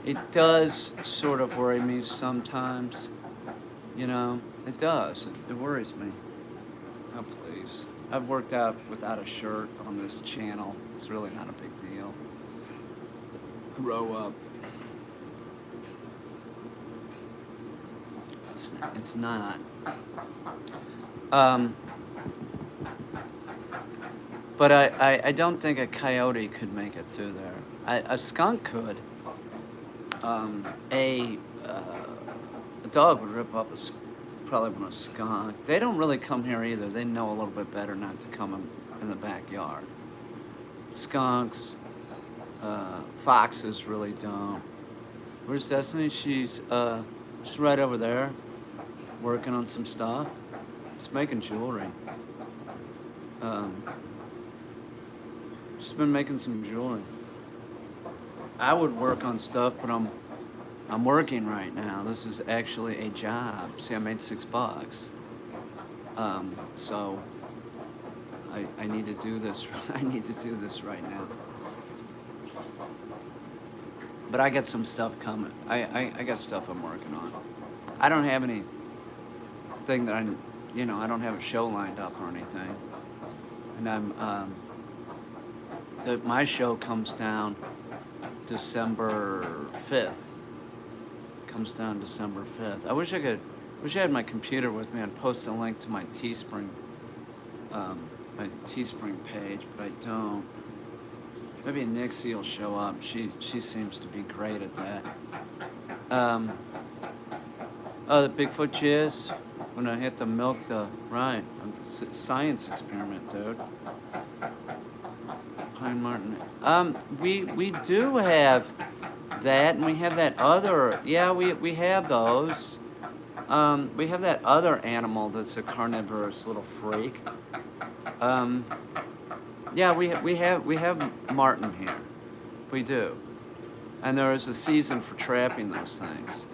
it does sort of worry me sometimes. It does. It worries me. Oh, please. I've worked out without a shirt on this channel. It's really not a big deal. Grow up. It's not. But I don't think a coyote could make it through there. A skunk could. A dog would rip up probably a skunk. They don't really come here either. They know a little bit better not to come in the backyard. Skunks, foxes really don't. Where's Destiny? She's right over there, working on some stuff. She's making jewelry. She's been making some jewelry. I would work on stuff, but I'm working right now. This is actually a job. See, I made $6. So I need to do this. I need to do this right now. But I got some stuff coming. I got stuff I'm working on. I don't have anything that I don't have a show lined up or anything. And my show comes down December 5th. Comes down December 5th. I wish I had my computer with me. I'd post a link to my Teespring page, but I don't. Maybe Nixie will show up. She seems to be great at that. Um, oh, the Bigfoot jizz. When I had to milk the right, it's a science experiment, dude. Pine Martin. We do have that, and we have that other. Yeah, we have those. We have that other animal that's a carnivorous little freak. Um, yeah, we have marten here. We do, and there is a season for trapping those things.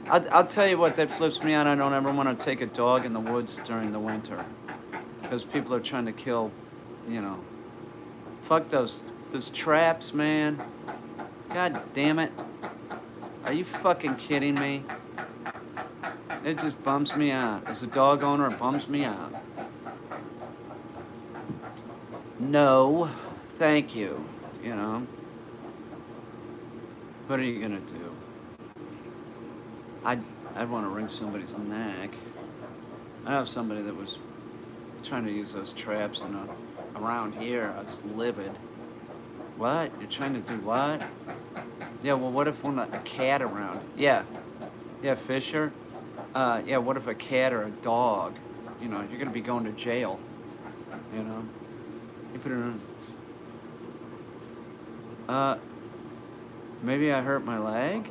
I'll tell you what, that flips me out. I don't ever want to take a dog in the woods during the winter, because people are trying to kill, you know. Fuck those traps, man. God damn it. Are you fucking kidding me? It just bums me out. As a dog owner, it bums me out. No, thank you. You know. What are you gonna do? I'd want to wring somebody's neck. I have somebody that was trying to use those traps and around here. I was livid. What? You're trying to do what? Yeah, well, what if a cat around? Yeah. Yeah, Fisher. Yeah, what if a cat or a dog? You know, you're gonna be going to jail. You know? You put it in. Maybe I hurt my leg?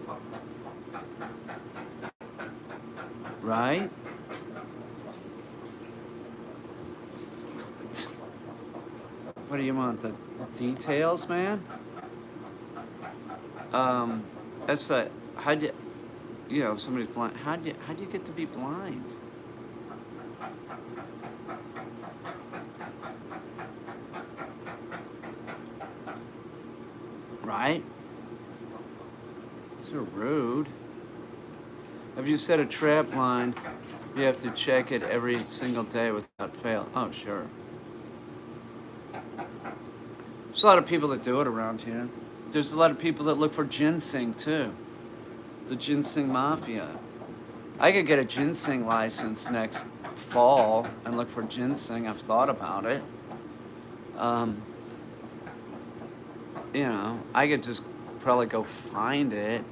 Right? What do you want? The details, man? That's the how'd you know, if somebody's blind, how'd you get to be blind? Right? So rude. If you set a trap line, you have to check it every single day without fail. Oh, sure. There's a lot of people that do it around here. There's a lot of people that look for ginseng, too. The ginseng mafia. I could get a ginseng license next fall and look for ginseng. I've thought about it. You know, I could just probably go find it.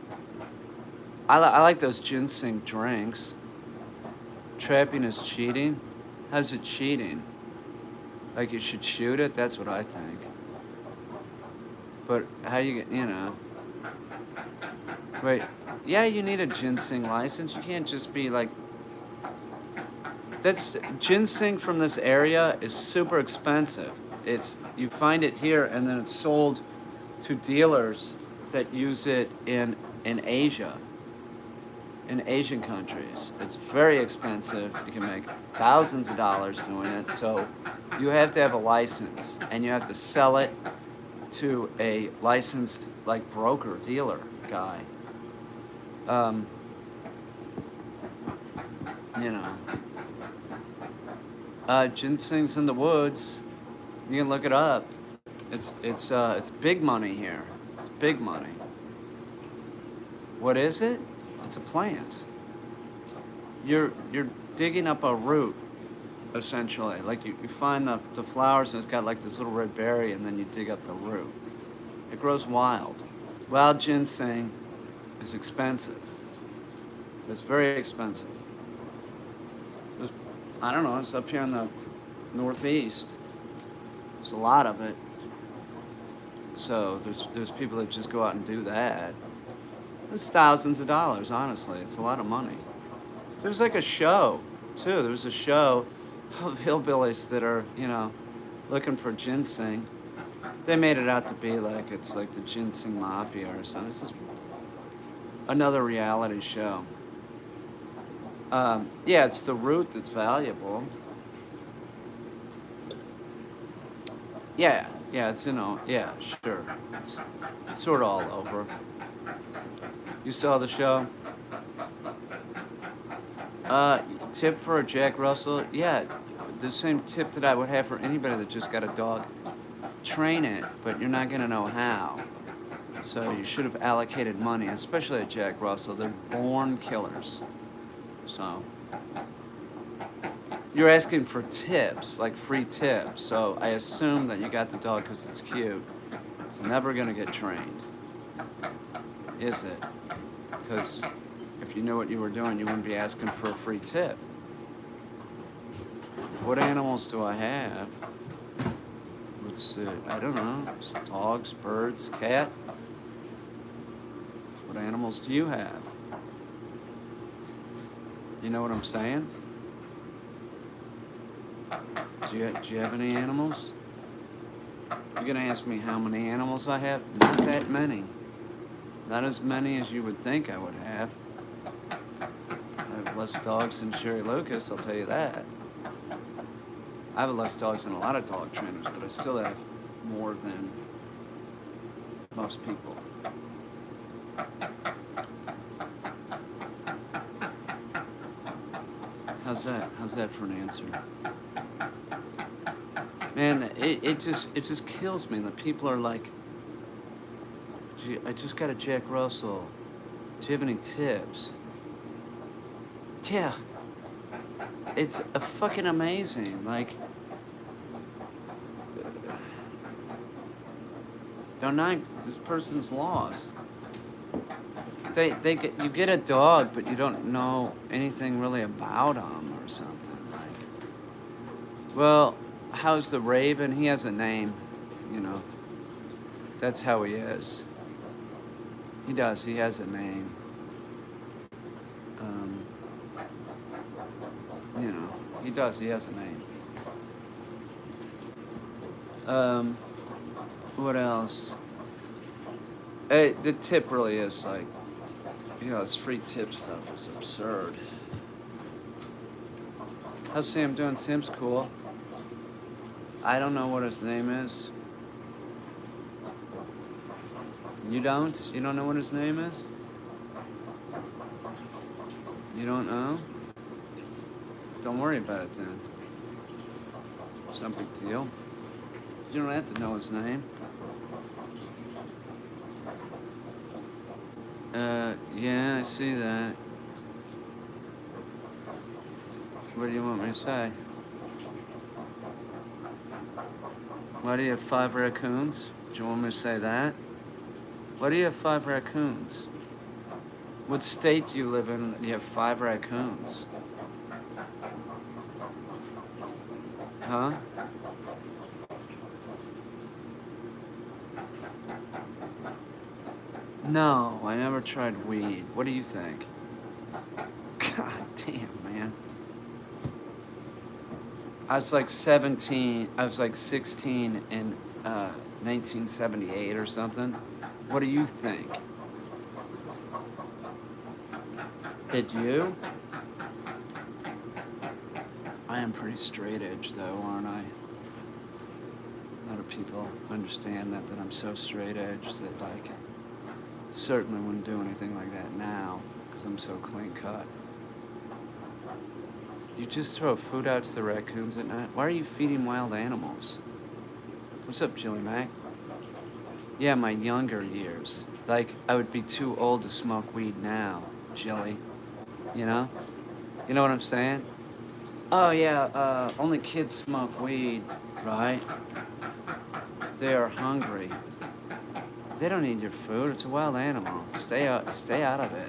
I like those ginseng drinks. Trapping is cheating? How's it cheating? Like you should shoot it? That's what I think. But how you get, you know. Wait, yeah, you need a ginseng license. You can't just be like. Ginseng from this area is super expensive. You find it here and then it's sold to dealers that use it in Asia. In Asian countries. It's very expensive. You can make thousands of dollars doing it. So you have to have a license and you have to sell it to a licensed like broker dealer guy. You know. Ginseng's in the woods. You can look it up. It's big money here. It's big money. What is it? It's a plant. You're digging up a root, essentially. Like you find the flowers and it's got like this little red berry and then you dig up the root. It grows wild. Wild ginseng is expensive. It's very expensive. I don't know, it's up here in the Northeast. There's a lot of it. So there's people that just go out and do that. It's thousands of dollars, honestly. It's a lot of money. There's like a show, too. There's a show of hillbillies that are, you know, looking for ginseng. They made it out to be like it's like the ginseng mafia or something. It's just another reality show. Yeah, it's the root that's valuable. Yeah, it's, you know, yeah, sure. It's sort of all over. You saw the show? Tip for a Jack Russell? Yeah, the same tip that I would have for anybody that just got a dog. Train it, but you're not going to know how. So you should have allocated money, especially a Jack Russell. They're born killers. So you're asking for tips, like free tips. So I assume that you got the dog because it's cute. It's never going to get trained, is it? Because if you knew what you were doing, you wouldn't be asking for a free tip. What animals do I have? Let's see. I don't know. Dogs, birds, cat. What animals do you have? You know what I'm saying? Do you have any animals? You're gonna ask me how many animals I have? Not that many. Not as many as you would think I would have. I have less dogs than Sherry Lucas, I'll tell you that. I have less dogs than a lot of dog trainers, but I still have more than most people. How's that? How's that for an answer? Man, it just kills me that people are like, "Gee, I just got a Jack Russell. Do you have any tips?" Yeah. It's a fucking amazing. Like, they're not, this person's lost. You get a dog, but you don't know anything really about him or something. Like, well, how's the Raven? He has a name, you know. That's how he is. He does. He has a name. You know, he does. He has a name. What else? Hey, the tip really is like, you know, this free tip stuff is absurd. How's Sam doing? Sam's cool. I don't know what his name is. You don't? You don't know what his name is? You don't know? Don't worry about it then. It's no big deal. You don't have to know his name. Yeah, I see that. What do you want me to say? Why do you have 5 raccoons? Do you want me to say that? Why do you have 5 raccoons? What state do you live in that you have 5 raccoons? Huh? No, I never tried weed. What do you think? God damn, man. I was like 16 in 1978 or something. What do you think? Did you? I am pretty straight edge though, aren't I? A lot of people understand that I'm so straight edge that like certainly wouldn't do anything like that now because I'm so clean cut. You just throw food out to the raccoons at night? Why are you feeding wild animals? What's up, Jilly Mac? Yeah, my younger years. Like, I would be too old to smoke weed now, Jilly. You know? You know what I'm saying? Oh, yeah, only kids smoke weed, right? They are hungry. They don't need your food. It's a wild animal. Stay out of it.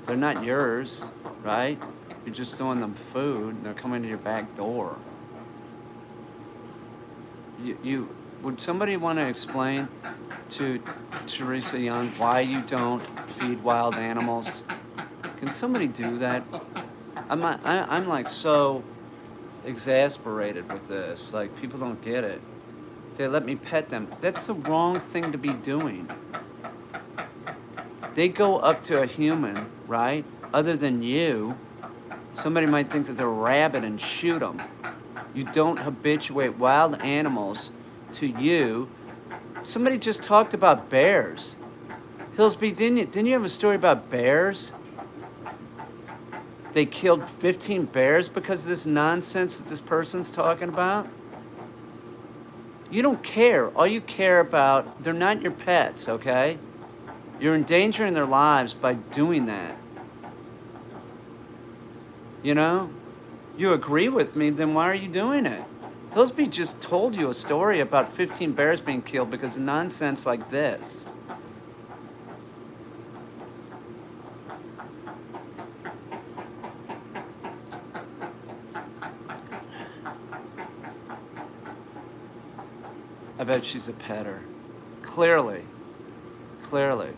They're not yours, right? You're just throwing them food, and they're coming to your back door. Would somebody want to explain to Teresa Young why you don't feed wild animals? Can somebody do that? I'm like so exasperated with this. Like, people don't get it. They let me pet them. That's the wrong thing to be doing. They go up to a human, right? Other than you. Somebody might think that they're a rabbit and shoot them. You don't habituate wild animals to you. Somebody just talked about bears. Hillsby, didn't you have a story about bears? They killed 15 bears because of this nonsense that this person's talking about? You don't care. All you care about, they're not your pets, okay? You're endangering their lives by doing that. You know? You agree with me, then why are you doing it? Hillsby just told you a story about 15 bears being killed because of nonsense like this. I bet she's a petter. Clearly. Clearly.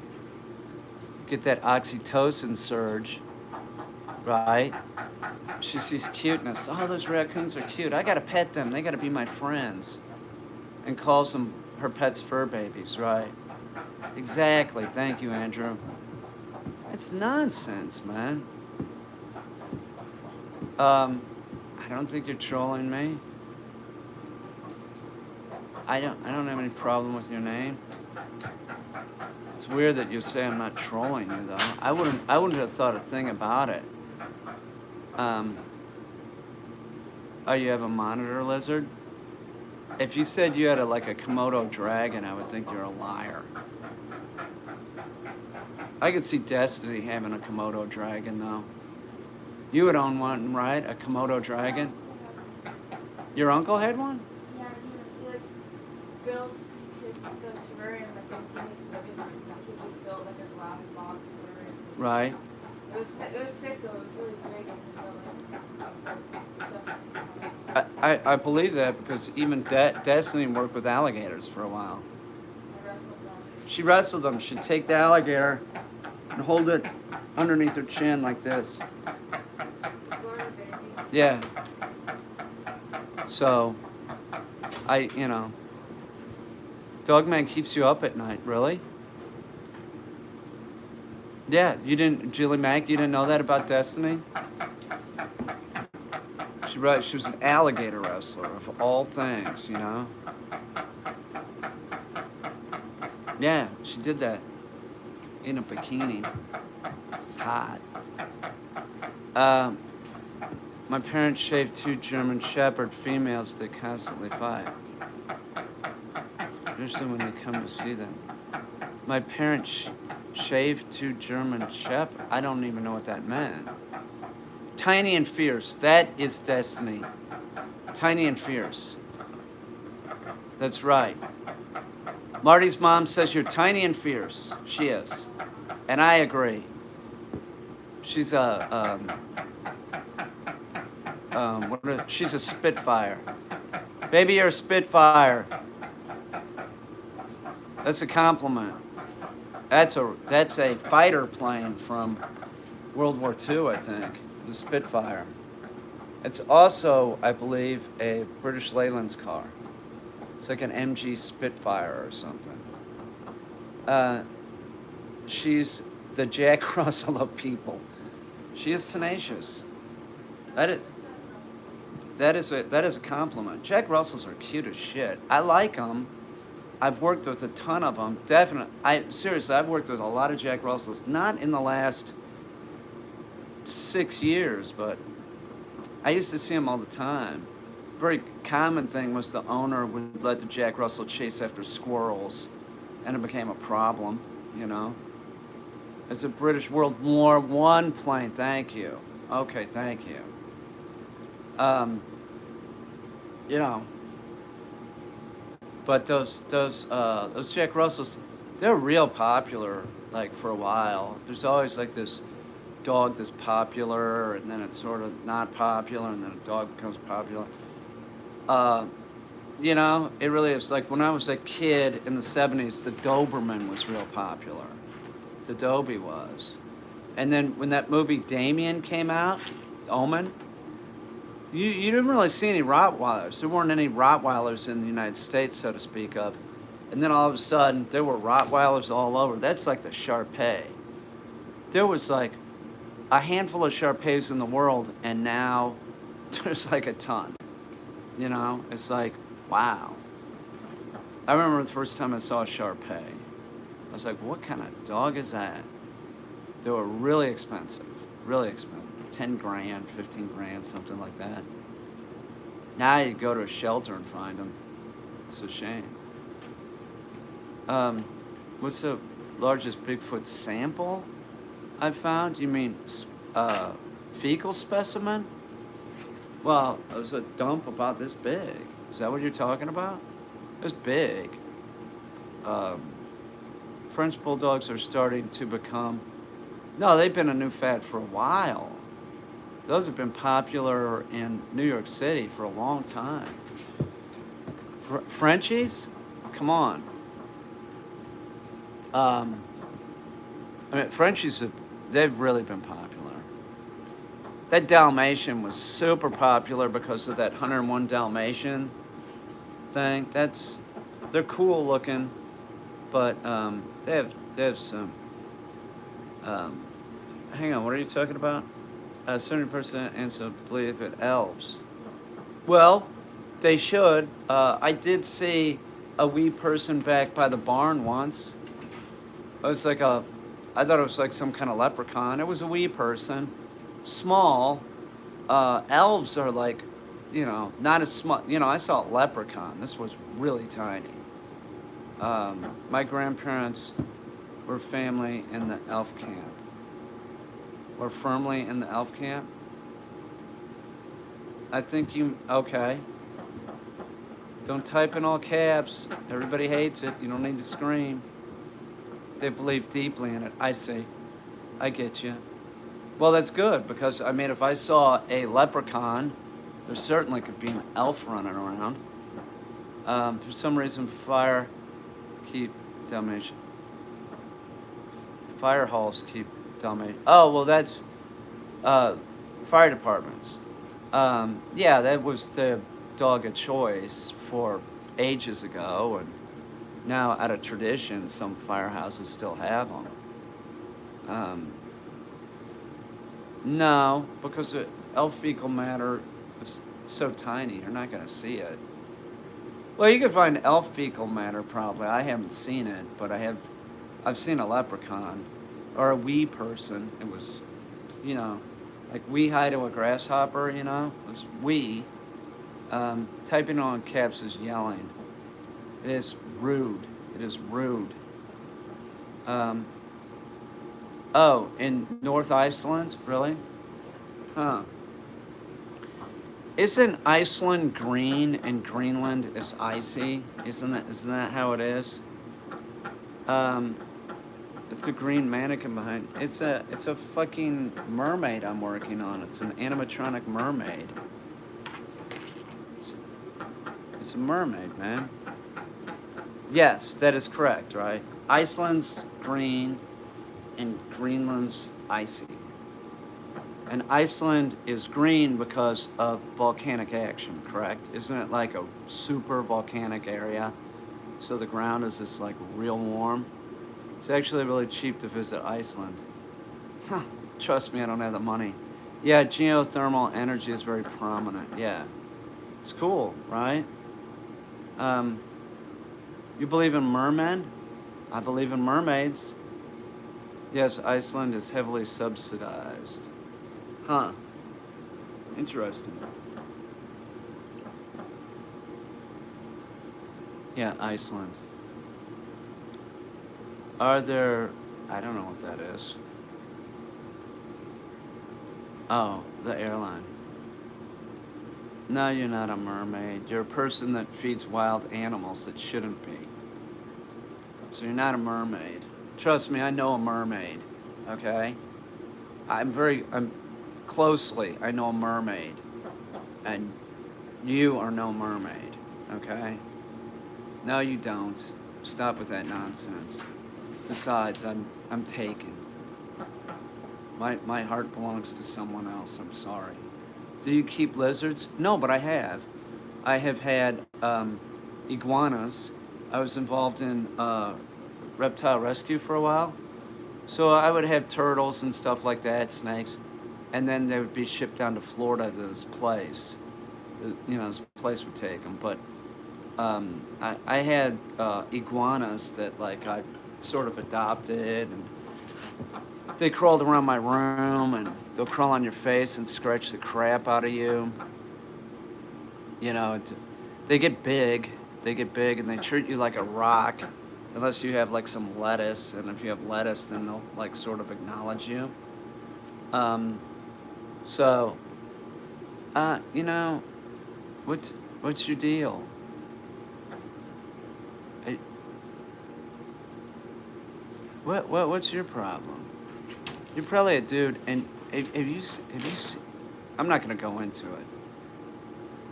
Get that oxytocin surge, right? She sees cuteness. Oh, those raccoons are cute. I gotta pet them. They gotta be my friends. And calls them her pet's fur babies, right? Exactly. Thank you, Andrew. It's nonsense, man. I don't think you're trolling me. I don't have any problem with your name. It's weird that you say I'm not trolling you though. I wouldn't have thought a thing about it. Oh, you have a monitor lizard? If you said you had a Komodo dragon, I would think you're a liar. I could see Destiny having a Komodo dragon though. You would own one, right? A Komodo dragon? Your uncle had one?
Yeah, he built the terrarium into his living room. He just built a glass box terrarium.
Right.
It was sick though. It was really big and
stuff. I believe that because even Destiny worked with alligators for a while.
I wrestled them.
She wrestled them. She'd take the alligator and hold it underneath her chin like this.
Florida, baby.
Yeah. So, Dogman keeps you up at night, really? Yeah, Julie Mack, you didn't know that about Destiny? She was an alligator wrestler, of all things, Yeah, she did that in a bikini. It's hot. My parents shaved 2 German Shepherd females that constantly fight. Usually when they come to see them. My parents shaved 2 German Shepherd. I don't even know what that meant. Tiny and fierce. That is Destiny. Tiny and fierce. That's right. Marty's mom says you're tiny and fierce. She is. And I agree. She's she's a Spitfire. Baby, you're a Spitfire. That's a compliment. That's a fighter plane from World War II, I think. The Spitfire. It's also, I believe, a British Leyland's car. It's like an MG Spitfire or something. She's the Jack Russell of people. She is tenacious. That is a compliment. Jack Russells are cute as shit. I like them. I've worked with a ton of them. Seriously, I've worked with a lot of Jack Russells. Not in the last 6 years, but I used to see them all the time. Very common thing was the owner would let the Jack Russell chase after squirrels, and it became a problem, It's a British World War I plane. Thank you. Okay, thank you. But those Jack Russells, they're real popular. For a while, there's always this dog that's popular, and then it's sort of not popular, and then a dog becomes popular. It really is. When I was a kid in the 70s, the Doberman was real popular. The Dobie was. And then when that movie Damien came out, Omen, you didn't really see any Rottweilers. There weren't any Rottweilers in the United States, so to speak of. And then all of a sudden, there were Rottweilers all over. That's like the Shar-Pei. There was a handful of Shar-Peis in the world, and now there's a ton. It's wow. I remember the first time I saw a Shar-Pei. I was like, what kind of dog is that? They were really expensive. Really expensive. 10 grand, 15 grand, something like that. Now you go to a shelter and find them. It's a shame. What's the largest Bigfoot sample I've found? You mean fecal specimen? Well, it was a dump about this big. Is that what you're talking about? It was big. Um, French bulldogs are starting to become. No, they've been a new fad for a while. Those have been popular in New York City for a long time. Frenchies? Come on. Um, I mean, Frenchies they've really been popular. That Dalmatian was super popular because of that 101 Dalmatian thing. They're cool looking, but they have some. Um, hang on, what are you talking about? 70% answer believe it elves. Well, they should. I did see a wee person back by the barn once. It was like I thought it was like some kind of leprechaun. It was a wee person, small. Elves are like, not as small. I saw a leprechaun. This was really tiny. My grandparents were family in the elf camp. We're firmly in the elf camp. I think okay. Don't type in all caps. Everybody hates it. You don't need to scream. They believe deeply in it. I see. I get you. Well, that's good because, I mean, if I saw a leprechaun, there certainly could be an elf running around. For some reason, fire keep Dalmatian. Fire halls keep Dalmatian. Oh, well, that's fire departments. Yeah, that was the dog of choice for ages ago, and now out of tradition, some firehouses still have them. No, because elf fecal matter is so tiny, you're not going to see it. Well, you can find elf fecal matter probably. I haven't seen it, but I've seen a leprechaun or a wee person. It was, like wee high to a grasshopper, It was wee. Typing on caps is yelling. It is rude. It is rude. Oh, in North Iceland? Really? Huh. Isn't Iceland green and Greenland is icy? Isn't that how it is? It's a green mannequin behind. It's a fucking mermaid I'm working on. It's an animatronic mermaid. It's a mermaid, man. Yes, that is correct, right? Iceland's green and Greenland's icy. And Iceland is green because of volcanic action, correct? Isn't it like a super volcanic area? So the ground is just like real warm. It's actually really cheap to visit Iceland. Huh. Trust me, I don't have the money. Yeah, geothermal energy is very prominent. Yeah. It's cool, right? You believe in mermen? I believe in mermaids. Yes, Iceland is heavily subsidized. Huh. Interesting. Yeah, Iceland. Are there... I don't know what that is. Oh, the airline. No, you're not a mermaid. You're a person that feeds wild animals that shouldn't be. So you're not a mermaid. Trust me, I know a mermaid, okay? I'm closely, I know a mermaid. And you are no mermaid, okay? No, you don't. Stop with that nonsense. Besides, I'm taken. My heart belongs to someone else, I'm sorry. Do you keep lizards? No, but I have. I have had iguanas. I was involved in reptile rescue for a while. So I would have turtles and stuff like that, snakes, and then they would be shipped down to Florida to this place. This place would take them. But I had iguanas that like I sort of adopted, and they crawled around my room, and they'll crawl on your face and scratch the crap out of you. They get big. They get big, and they treat you like a rock, unless you have like some lettuce. And if you have lettuce, then they'll like sort of acknowledge you. So, what What's your deal? I, what's your problem? You're probably a dude, and have you se- I'm not gonna go into it.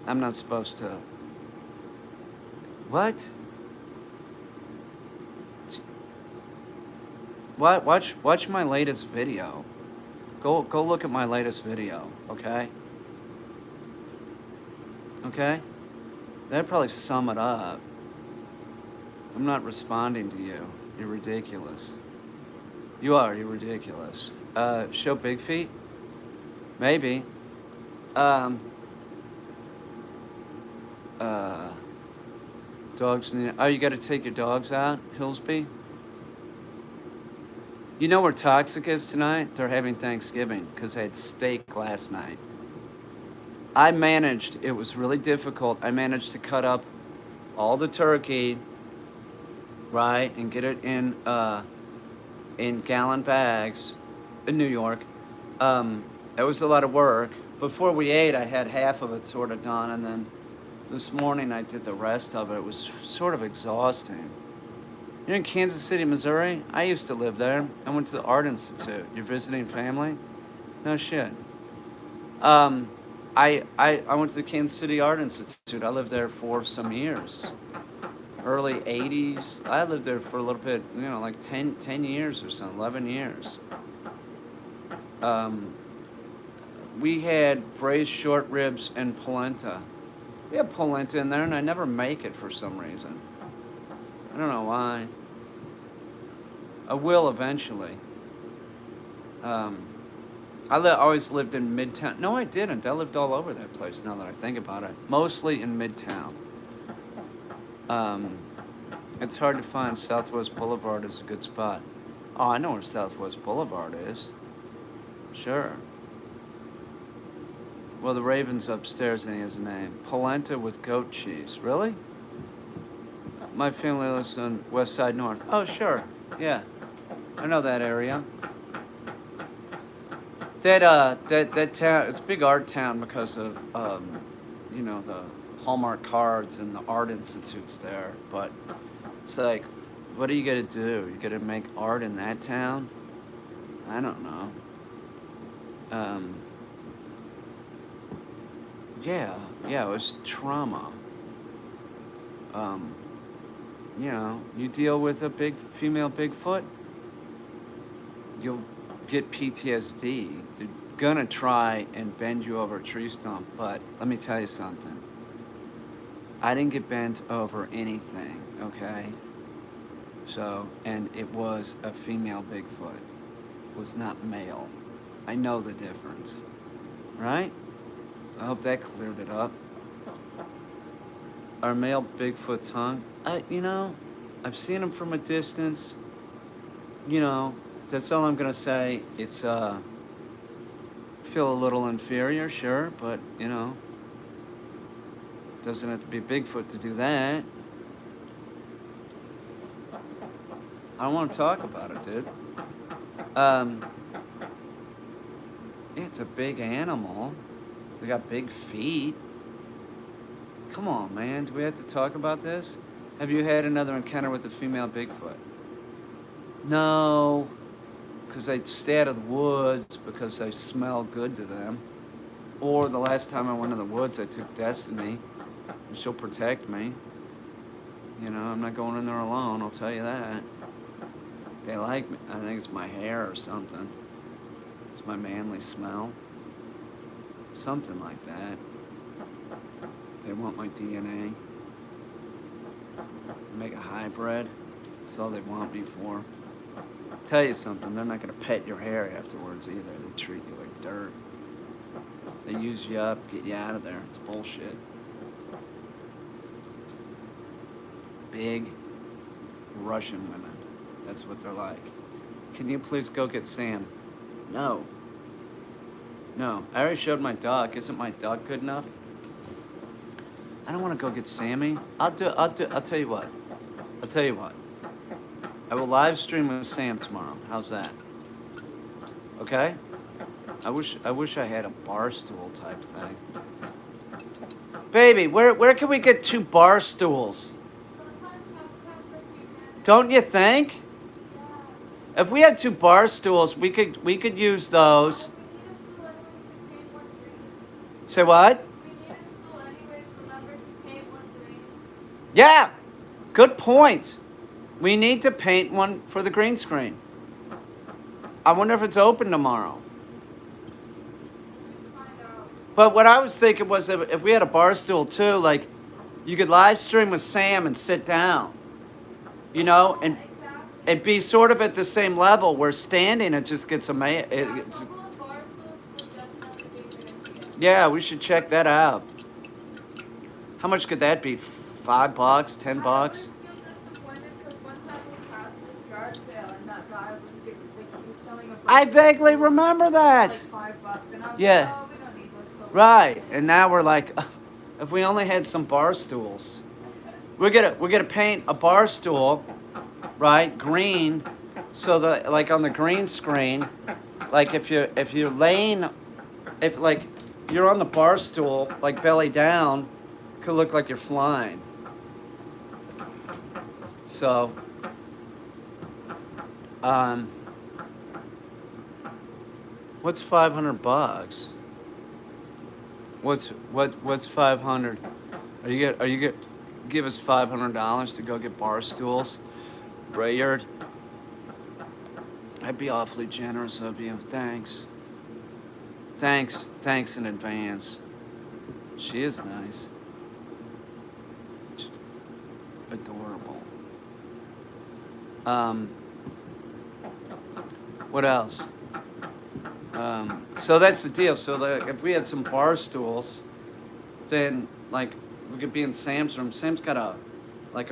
I'm not supposed to. What? What? Watch my latest video. Go look at my latest video, okay? Okay? That'd probably sum it up. I'm not responding to you. You're ridiculous. You're ridiculous. Show big feet? Maybe. Um, uh, dogs need. Oh, you gotta take your dogs out, Hillsby? You know where Toxic is tonight? They're having Thanksgiving because they had steak last night. I managed, it was really difficult. I managed to cut up all the turkey, right, and get it in gallon bags in New York. It was a lot of work. Before we ate, I had half of it sort of done, and then this morning I did the rest of it. It was sort of exhausting. You're in Kansas City, Missouri? I used to live there. I went to the Art Institute. You're visiting family? No shit. I went to the Kansas City Art Institute. I lived there for some years. Early 80s. I lived there for a little bit, like 10 years or so, 11 years. We had braised short ribs and polenta. We had polenta in there, and I never make it for some reason. I don't know why. I will eventually. I always lived in Midtown. No, I didn't. I lived all over that place now that I think about it. Mostly in Midtown. It's hard to find. Southwest Boulevard is a good spot. Oh, I know where Southwest Boulevard is. Sure. Well, the Raven's upstairs and he has a name. Polenta with goat cheese. Really? My family lives on West Side North. Oh, sure. Yeah. I know that area. That town, it's a big art town because of, the Hallmark cards and the art institutes there. But it's like, what are you gonna do? You gonna make art in that town? I don't know. Yeah, it was trauma. You deal with a big female Bigfoot, you'll get PTSD. They're gonna try and bend you over a tree stump, but let me tell you something. I didn't get bent over anything, okay? So, and it was a female Bigfoot. It was not male. I know the difference, right? I hope that cleared it up. Are male Bigfoots hung? I've seen them from a distance. That's all I'm gonna say. It's, feel a little inferior, sure, but, doesn't have to be Bigfoot to do that. I don't want to talk about it, dude. It's a big animal. They got big feet. Come on, man. Do we have to talk about this? Have you had another encounter with a female Bigfoot? No, because they stay out of the woods because they smell good to them. Or the last time I went in the woods, I took Destiny, and she'll protect me. I'm not going in there alone, I'll tell you that. They like me. I think it's my hair or something. It's my manly smell. Something like that. They want my DNA. Make a hybrid. That's all they want me for. I'll tell you something, they're not gonna pet your hair afterwards either. They treat you like dirt. They use you up, get you out of there. It's bullshit. Big Russian women. That's what they're like. Can you please go get Sam? No. I already showed my duck. Isn't my duck good enough? I don't want to go get Sammy. I'll tell you what. I will live stream with Sam tomorrow. How's that? Okay? I wish I had a bar stool type thing. Baby, where can we get 2 bar stools?
Sometimes Habitat for Humanity.
Don't you think?
Yeah.
If we had 2 bar stools, we could use those.
We need a stool anyways to paint one green.
Say what?
We need a stool anyways, remember to paint one green.
Yeah. Good point. We need to paint one for the green screen. I wonder if it's open tomorrow.
Should find out.
But what I was thinking was if we had a bar stool too, like you could live stream with Sam and sit down, you know, and
Exactly.
it'd be sort of at the same level where standing it just gets
Yeah, a
it's,
couple of bar stools would definitely be a good idea.
yeah, we should check that out. How much could that be? $5, $10?
I always feel disappointed because one time we passed this yard sale and that guy was giving, like, he was selling a bunch
I
of
vaguely
stools
remember
for,
that.
like $5, and I was
Yeah.
like, oh, we don't need those. Go
Right.
buy it.
And now we're like, if we only had some bar stools. We're gonna paint a bar stool, right, green, so that like on the green screen, like if you're laying, if like you're on the bar stool, like belly down, could look like you're flying. So, what's $500? What's 500? Are you get give us $500 to go get bar stools, Rayard? I'd be awfully generous of you. Thanks. Thanks in advance. She is nice. She's adorable. What else? So that's the deal. So if we had some bar stools, then like we could be in Sam's room. Sam's got a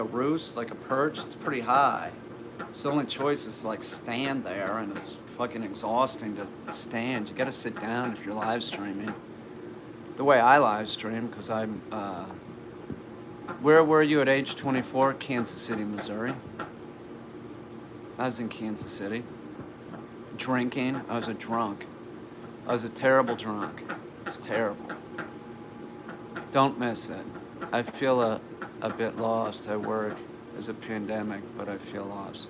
roost, like a perch. It's pretty high. So the only choice is to like stand there, and it's fucking exhausting to stand. You got to sit down if you're live streaming. The way I live stream, because I'm. Where were you at age 24? Kansas City, Missouri. I was in Kansas City. Drinking. I was a drunk. I was a terrible drunk. It was terrible. Don't miss it. I feel a bit lost. I work as a pandemic, but I feel lost.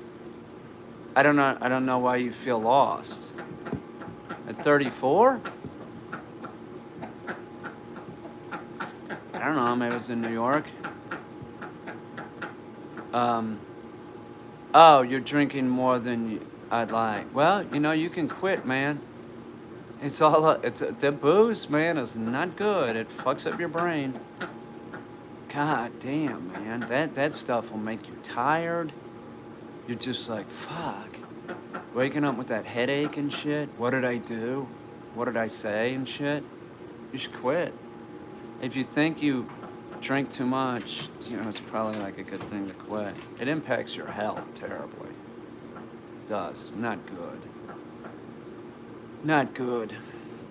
I don't know why you feel lost. At 34? I don't know, maybe it was in New York. Oh, you're drinking more than I'd like. Well, you can quit, man. The booze, man, is not good. It fucks up your brain. God damn, man. That stuff will make you tired. You're just like, fuck. Waking up with that headache and shit. What did I do? What did I say and shit? You should quit. If you think you drink too much, it's probably like a good thing to quit. It impacts your health terribly. It does. Not good. Not good.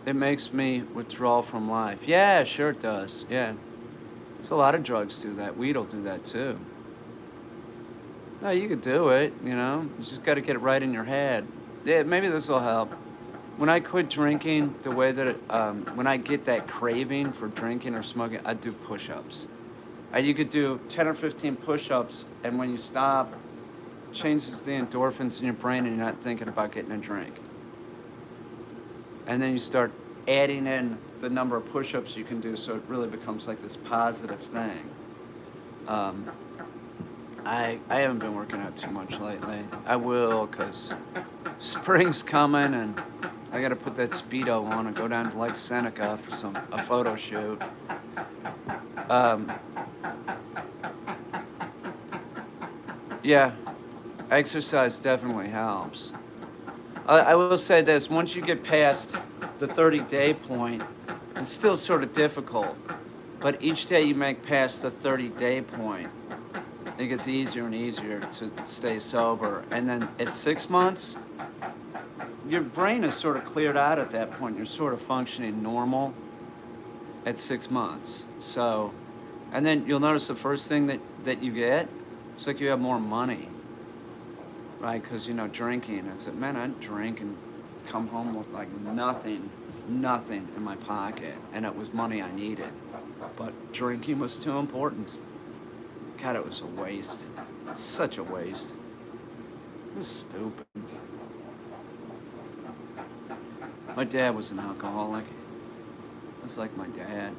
It makes me withdraw from life. Yeah, sure it does. Yeah. So a lot of drugs do that. Weed will do that too. No, you could do it, You just got to get it right in your head. Yeah, maybe this will help. When I quit drinking, the way that when I get that craving for drinking or smoking, I do push-ups. You could do 10 or 15 push-ups, and when you stop, it changes the endorphins in your brain, and you're not thinking about getting a drink. And then you start adding in the number of push-ups you can do, so it really becomes like this positive thing. I haven't been working out too much lately. I will, because spring's coming, and I got to put that Speedo on and go down to Lake Seneca for a photo shoot. Yeah, exercise definitely helps. I will say this, once you get past the 30-day point, it's still sort of difficult. But each day you make past the 30-day point, it gets easier and easier to stay sober. And then at 6 months, your brain is sort of cleared out at that point. You're sort of functioning normal at 6 months. So, and then you'll notice the first thing that you get, it's like you have more money. Right, because drinking. I said, man, I'd drink and come home with like nothing in my pocket, and it was money I needed. But drinking was too important. God, it was a waste. Such a waste. It was stupid. My dad was an alcoholic. It was like my dad.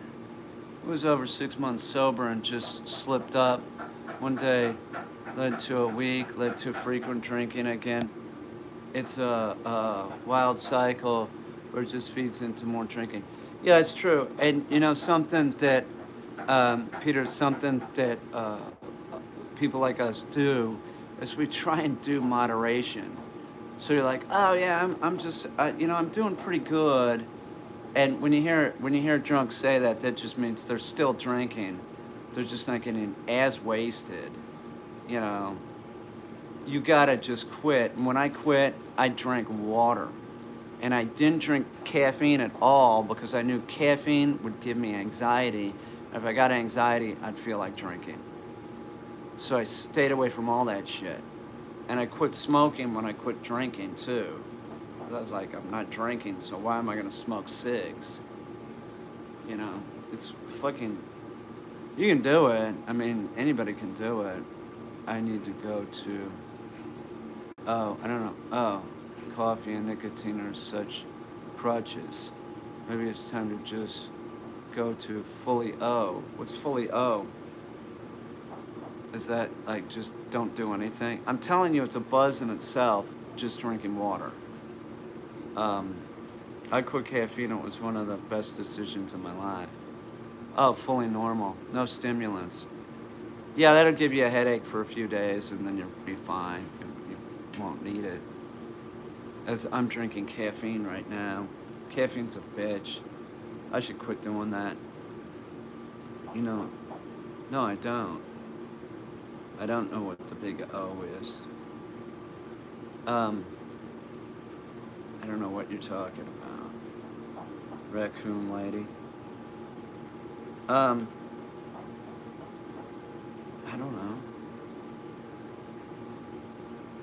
He was over 6 months sober and just slipped up. One day led to a week, led to frequent drinking again. It's a wild cycle where it just feeds into more drinking. Yeah, it's true. And you know, something that, Peter, something that people like us do is we try and do moderation. So you're like, oh yeah, I'm just, I'm doing pretty good. And when you hear drunks say that, that just means they're still drinking. They're just not getting as wasted. You know, you gotta just quit. And when I quit, I drank water. And I didn't drink caffeine at all because I knew caffeine would give me anxiety. If I got anxiety, I'd feel like drinking. So I stayed away from all that shit. And I quit smoking when I quit drinking too. I was like, I'm not drinking, so why am I gonna smoke cigs? You know, it's fucking. You can do it. I mean, anybody can do it. I need to go to. Oh, I don't know. Oh, coffee and nicotine are such crutches. Maybe it's time to just go to fully O. What's fully O? Is that like just don't do anything? I'm telling you, it's a buzz in itself, just drinking water. I quit caffeine. It was one of the best decisions in my life. Oh, fully normal. No stimulants. Yeah, that'll give you a headache for a few days and then you'll be fine. You won't need it. As I'm drinking caffeine right now. Caffeine's a bitch. I should quit doing that. You know, no, I don't. I don't know what the big O is. I don't know what you're talking about. Raccoon lady. I don't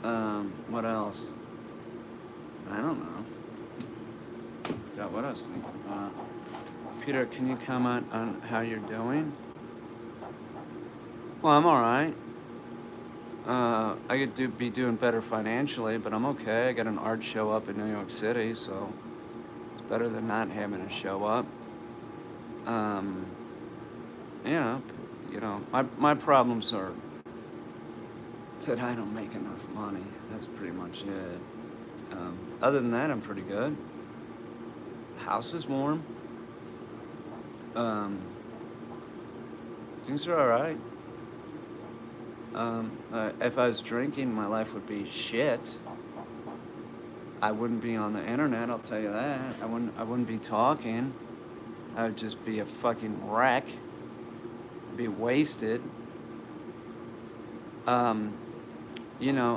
know. What else? I don't know. God, what I was thinking about. Peter, can you comment on how you're doing? Well, I'm all right. I could be doing better financially, but I'm okay. I got an art show up in New York City, so it's better than not having a show up. Yeah, my problems are that I don't make enough money. That's pretty much it. Other than that, I'm pretty good. House is warm. Things are all right. If I was drinking, my life would be shit. I wouldn't be on the internet, I'll tell you that. I wouldn't be talking. I would just be a fucking wreck. Be wasted. I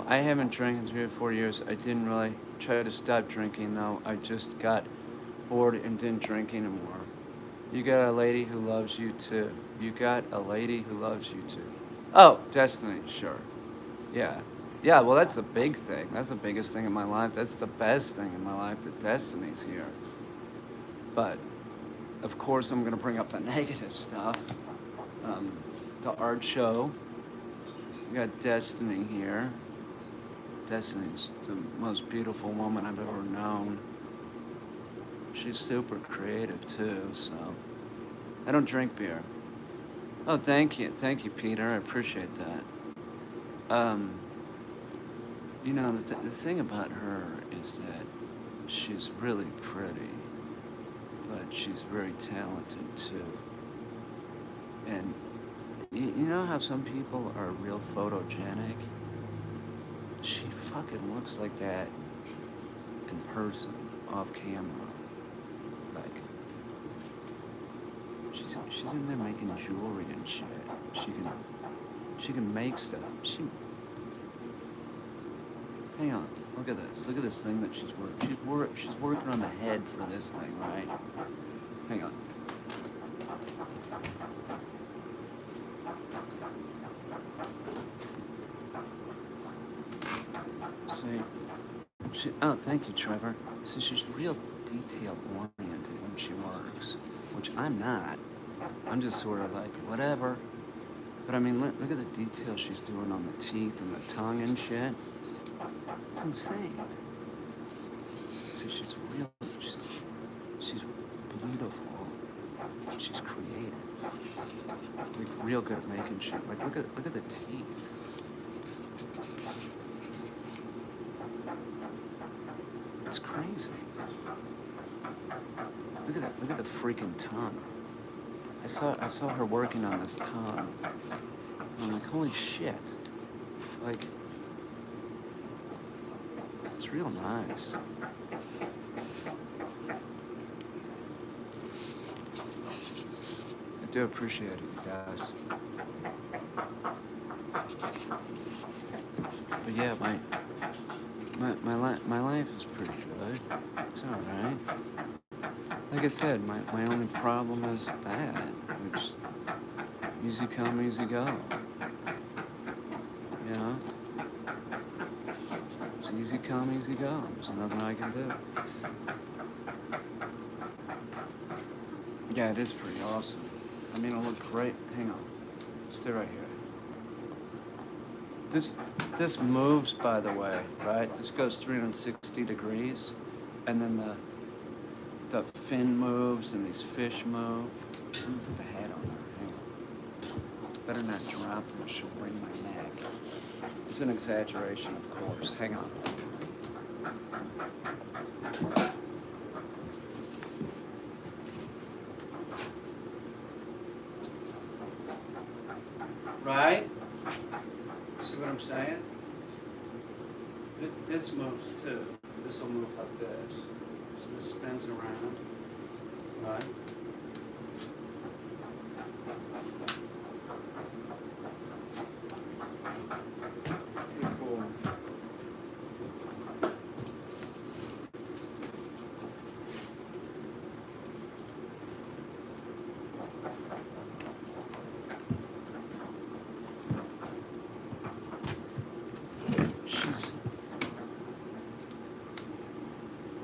haven't drank in 3 or 4 years. I didn't really try to stop drinking though. I just got bored and didn't drink anymore. You got a lady who loves you too. You got a lady who loves you too. Oh, Destiny, sure. Yeah. Yeah, well, that's the big thing. That's the biggest thing in my life. That's the best thing in my life, that Destiny's here. But, of course, I'm going to bring up the negative stuff. The art show. We got Destiny here. Destiny's the most beautiful woman I've ever known. She's super creative, too, so. I don't drink beer. Oh, thank you, Peter. I appreciate that. The thing about her is that she's really pretty, but she's very talented too. And you know how some people are real photogenic? She fucking looks like that in person, off camera. Like, she's in there making jewelry and shit. She can make stuff. Hang on, look at this. Look at this thing that she's working. She's working on the head for this thing, right? Hang on. Thank you, Trevor. So she's real detail oriented when she works, which I'm not. I'm just sort of like, whatever. But I mean, look at the detail she's doing on the teeth and the tongue and shit. It's insane. So she's real, she's beautiful. She's creative. Like, real good at making shit. Like, look at the teeth. It's crazy. Look at the freaking tongue. I saw her working on this tongue. And I'm like, holy shit. Like, it's real nice. I do appreciate it, you guys. But yeah, my life is pretty good. It's all right. Like I said, my only problem is that, which easy come, easy go. You know? It's easy come, easy go. There's nothing I can do. Yeah, it is pretty awesome. I mean, it'll look great. Hang on. Stay right here. This moves, by the way, right? This goes 360 degrees, and then the fin moves and these fish move. Let me put the head on there. Hang on. Better not drop this. She'll bring my neck. It's an exaggeration, of course. Hang on. Right? See what I'm saying? This moves too. This will move like this. So this spins around. Right? Pretty cool.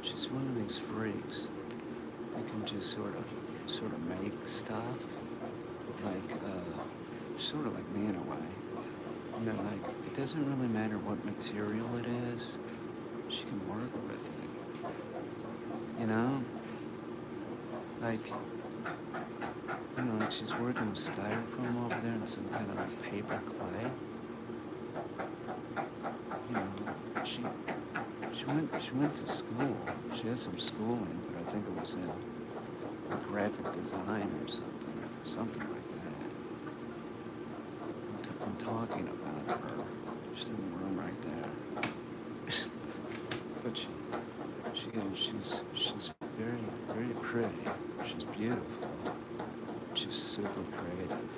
She's one of these freaks that can just sort of make stuff like sort of like me in a way. And then like it doesn't really matter what material it is, she can work with it. You know? Like like she's working with styrofoam over there and some kind of like paper clay. You know, she went to school. She has some schooling, but I think it was in like graphic design or something like that. I'm talking about her. She's in the room right there. But she's very pretty. She's beautiful. She's super creative.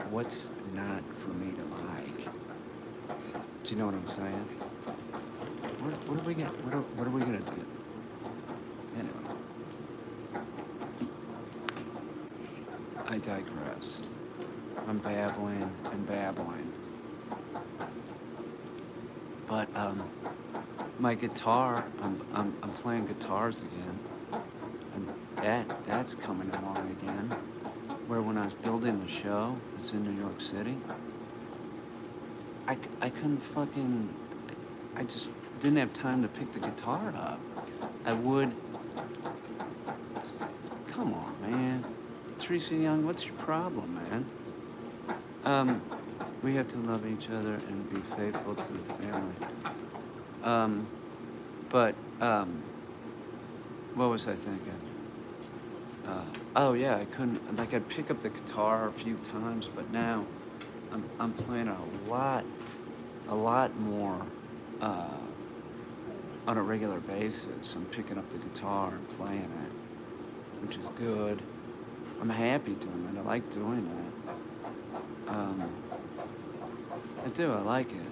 What's not for me to like? Do you know what I'm saying? What are we gonna do? Anyway, I digress. I'm babbling and babbling. But my guitar, I'm playing guitars again, and that's coming along again. Where when I was building the show, it's in New York City. I couldn't I just didn't have time to pick the guitar up. I would. Come on, man. Teresa Young, what's your problem, man? We have to love each other and be faithful to the family. What was I thinking? Oh yeah, I couldn't, like I'd pick up the guitar a few times, but now I'm playing a lot more on a regular basis. I'm picking up the guitar and playing it, which is good. I'm happy doing it. I like doing it. I do. I like it.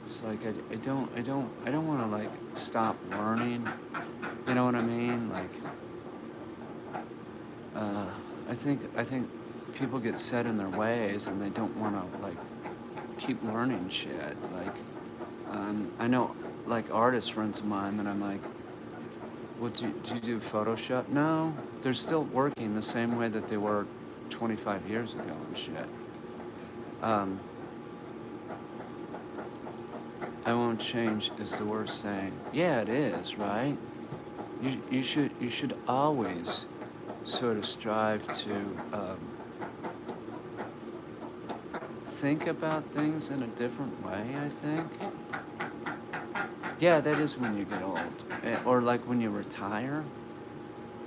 It's like I don't want to like stop learning. You know what I mean? Like I think people get set in their ways and they don't want to like keep learning shit. Like I know like artist friends of mine that I'm like, What do you do Photoshop? No, they're still working the same way that they were 25 years ago and shit. Um, I won't change is the worst thing. Yeah, it is, right? You should always sort of strive to think about things in a different way, I think. Yeah, that is when you get old. Or like when you retire.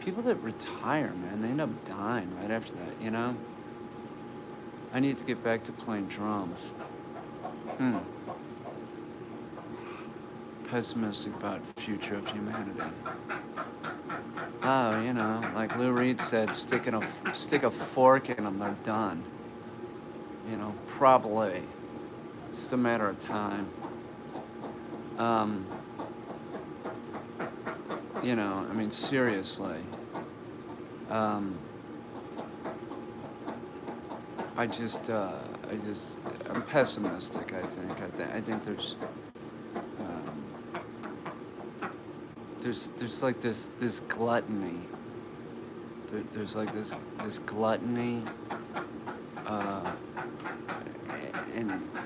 People that retire, man, they end up dying right after that, you know? I need to get back to playing drums. Pessimistic about future of humanity. Oh, you know, like Lou Reed said, stick a fork in them, they're done. You know, probably. It's just a matter of time. You know, I mean, seriously. I'm pessimistic, I think. I think there's like this gluttony. There's like this gluttony,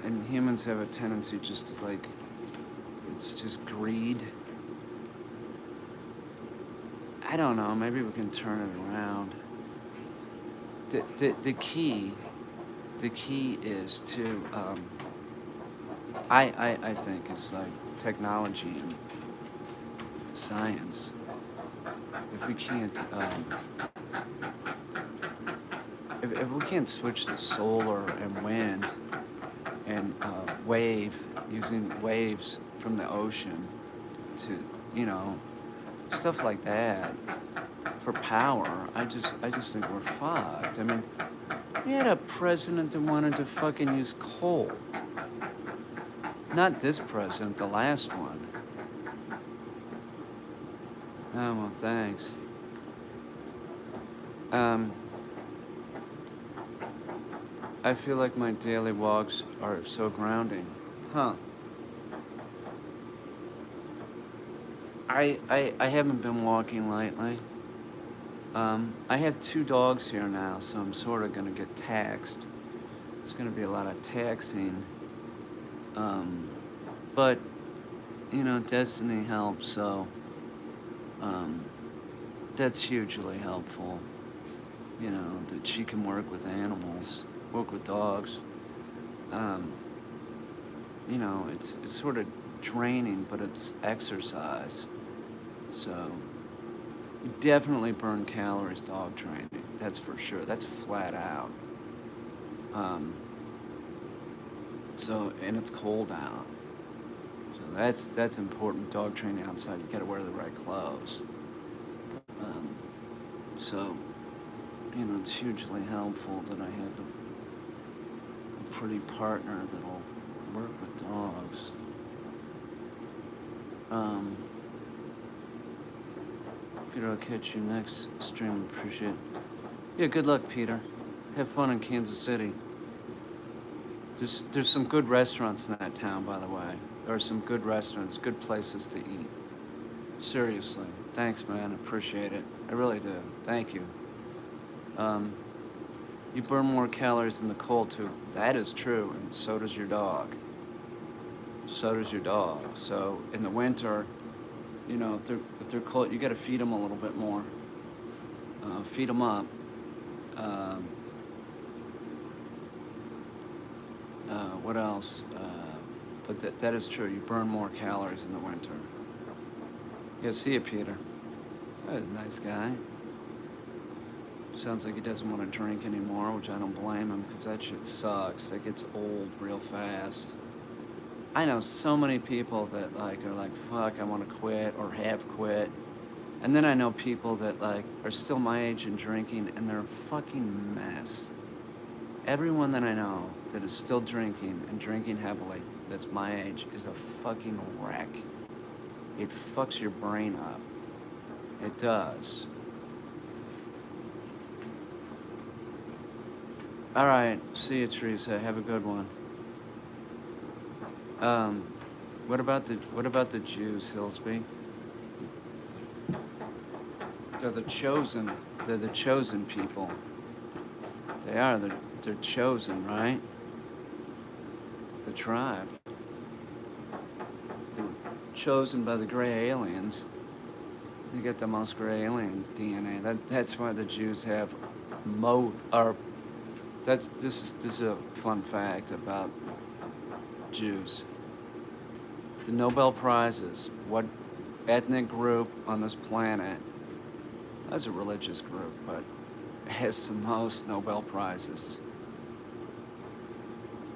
and humans have a tendency just to like, it's just greed. I don't know, maybe we can turn it around. The key is to, I think it's like technology and science. If we can't, if we can't switch to solar and wind and using waves from the ocean to, you know, stuff like that for power, I just think we're fucked. I mean, we had a president that wanted to fucking use coal. Not this president, the last one. Oh, well, thanks. I feel like my daily walks are so grounding. Huh. I haven't been walking lately. I have 2 dogs here now, so I'm sort of gonna get taxed. There's gonna be a lot of taxing. But, you know, destiny helps, so, that's hugely helpful. You know, that she can work with animals, work with dogs. You know, it's sort of draining, but it's exercise. So, you definitely burn calories dog training. That's for sure. That's flat out. So, and it's cold out. So that's important. Dog training outside, you gotta wear the right clothes. So, you know, it's hugely helpful that I have a pretty partner that'll work with dogs. Peter, I'll catch you next stream. Appreciate it. Yeah, good luck, Peter. Have fun in Kansas City. There's some good restaurants in that town, by the way. There are some good restaurants, good places to eat. Seriously. Thanks, man. Appreciate it. I really do. Thank you. You burn more calories than the cold, too. That is true, and so does your dog. So does your dog. So in the winter, you know, if they're cold, you got to feed them a little bit more. Feed them up. What else? But that is true. You burn more calories in the winter. Yeah, see you, Peter. That is a nice guy. Sounds like he doesn't want to drink anymore, which I don't blame him, because that shit sucks. That gets old real fast. I know so many people that like are like, fuck, I want to quit or have quit. And then I know people that like are still my age and drinking, and they're a fucking mess. Everyone that I know that is still drinking and drinking heavily that's my age is a fucking wreck. It fucks your brain up. It does. All right, see you, Teresa. Have a good one. What about the Jews, Hillsby? They're the chosen. They're the chosen people. They are. They're chosen, right? The tribe. They're chosen by the gray aliens. They get the most gray alien DNA. That's why the Jews have this is a fun fact about Jews. The Nobel Prizes, what ethnic group on this planet, that's a religious group, but has the most Nobel Prizes?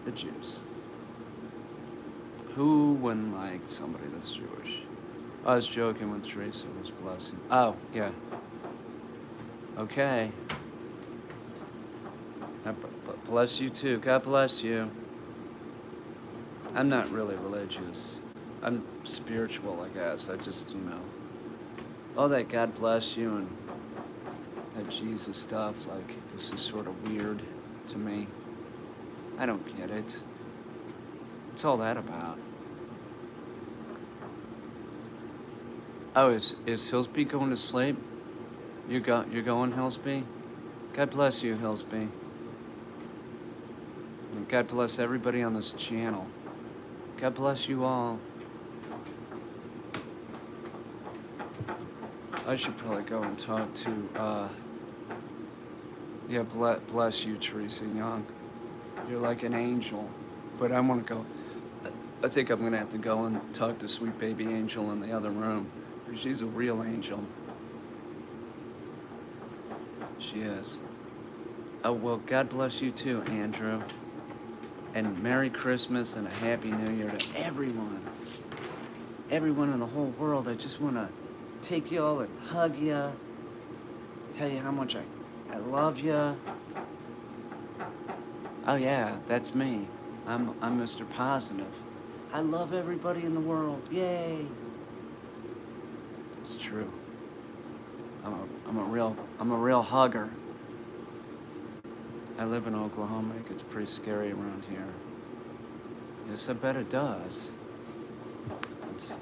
The Jews. Who wouldn't like somebody that's Jewish? I was joking when Teresa was blessing. Oh, yeah. Okay. Bless you too. God bless you. I'm not really religious. I'm spiritual, I guess. I just, all that God bless you and that Jesus stuff, like, this is sort of weird to me. I don't get it. What's all that about? Oh, is Hillsby going to sleep? You're going, Hillsby? God bless you, Hillsby. And God bless everybody on this channel. God bless you all. I should probably go and talk to, yeah, bless you, Teresa Young. You're like an angel. But I want to go. I think I'm going to have to go and talk to sweet baby Angel in the other room. She's a real angel. She is. Oh, well, God bless you too, Andrew. And Merry Christmas and a Happy New Year to everyone. Everyone in the whole world. I just want to take y'all and hug you. Tell you how much I love you. Oh yeah, that's me. I'm Mr. Positive. I love everybody in the world. Yay. It's true. I'm a real hugger. I live in Oklahoma. It gets pretty scary around here. Yes, I bet it does.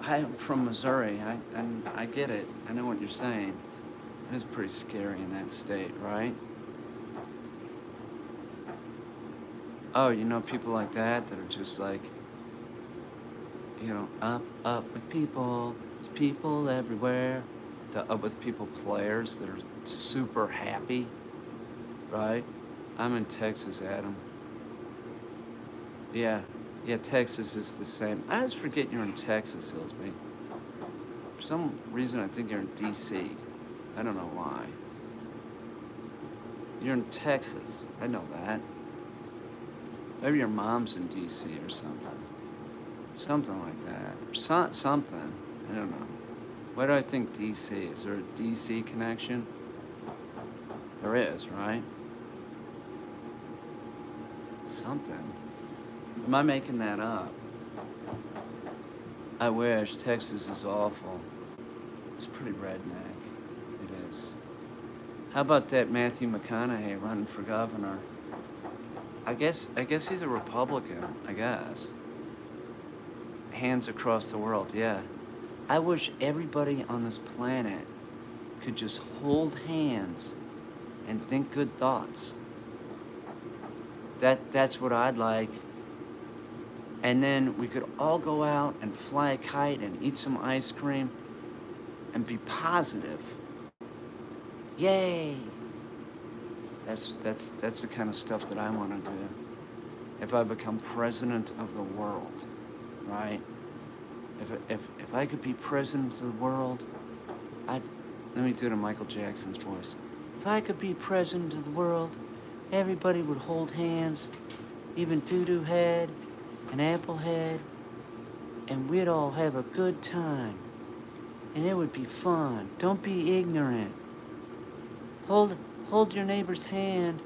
I'm from Missouri. I get it. I know what you're saying. It is pretty scary in that state, right? Oh, people like that are just like, up with people. There's people everywhere. The Up with People players that are super happy, right? I'm in Texas, Adam. Yeah, Texas is the same. I always forget you're in Texas, Hillsby. For some reason, I think you're in D.C. I don't know why. You're in Texas. I know that. Maybe your mom's in D.C. or something. Something like that. Or something. I don't know. Why do I think D.C.? Is there a D.C. connection? There is, right? Something. Am I making that up? I wish. Texas is awful. It's pretty redneck. It is. How about that Matthew McConaughey running for governor? I guess he's a Republican, I guess. Hands across the world, yeah. I wish everybody on this planet could just hold hands and think good thoughts. That's what I'd like. And then we could all go out and fly a kite and eat some ice cream and be positive. Yay! That's the kind of stuff that I want to do. If I become president of the world, right? If I could be president of the world, let me do it in Michael Jackson's voice. If I could be president of the world, everybody would hold hands, even Doo-Doo Head and Apple Head, and we'd all have a good time. And it would be fun. Don't be ignorant. Hold your neighbor's hand.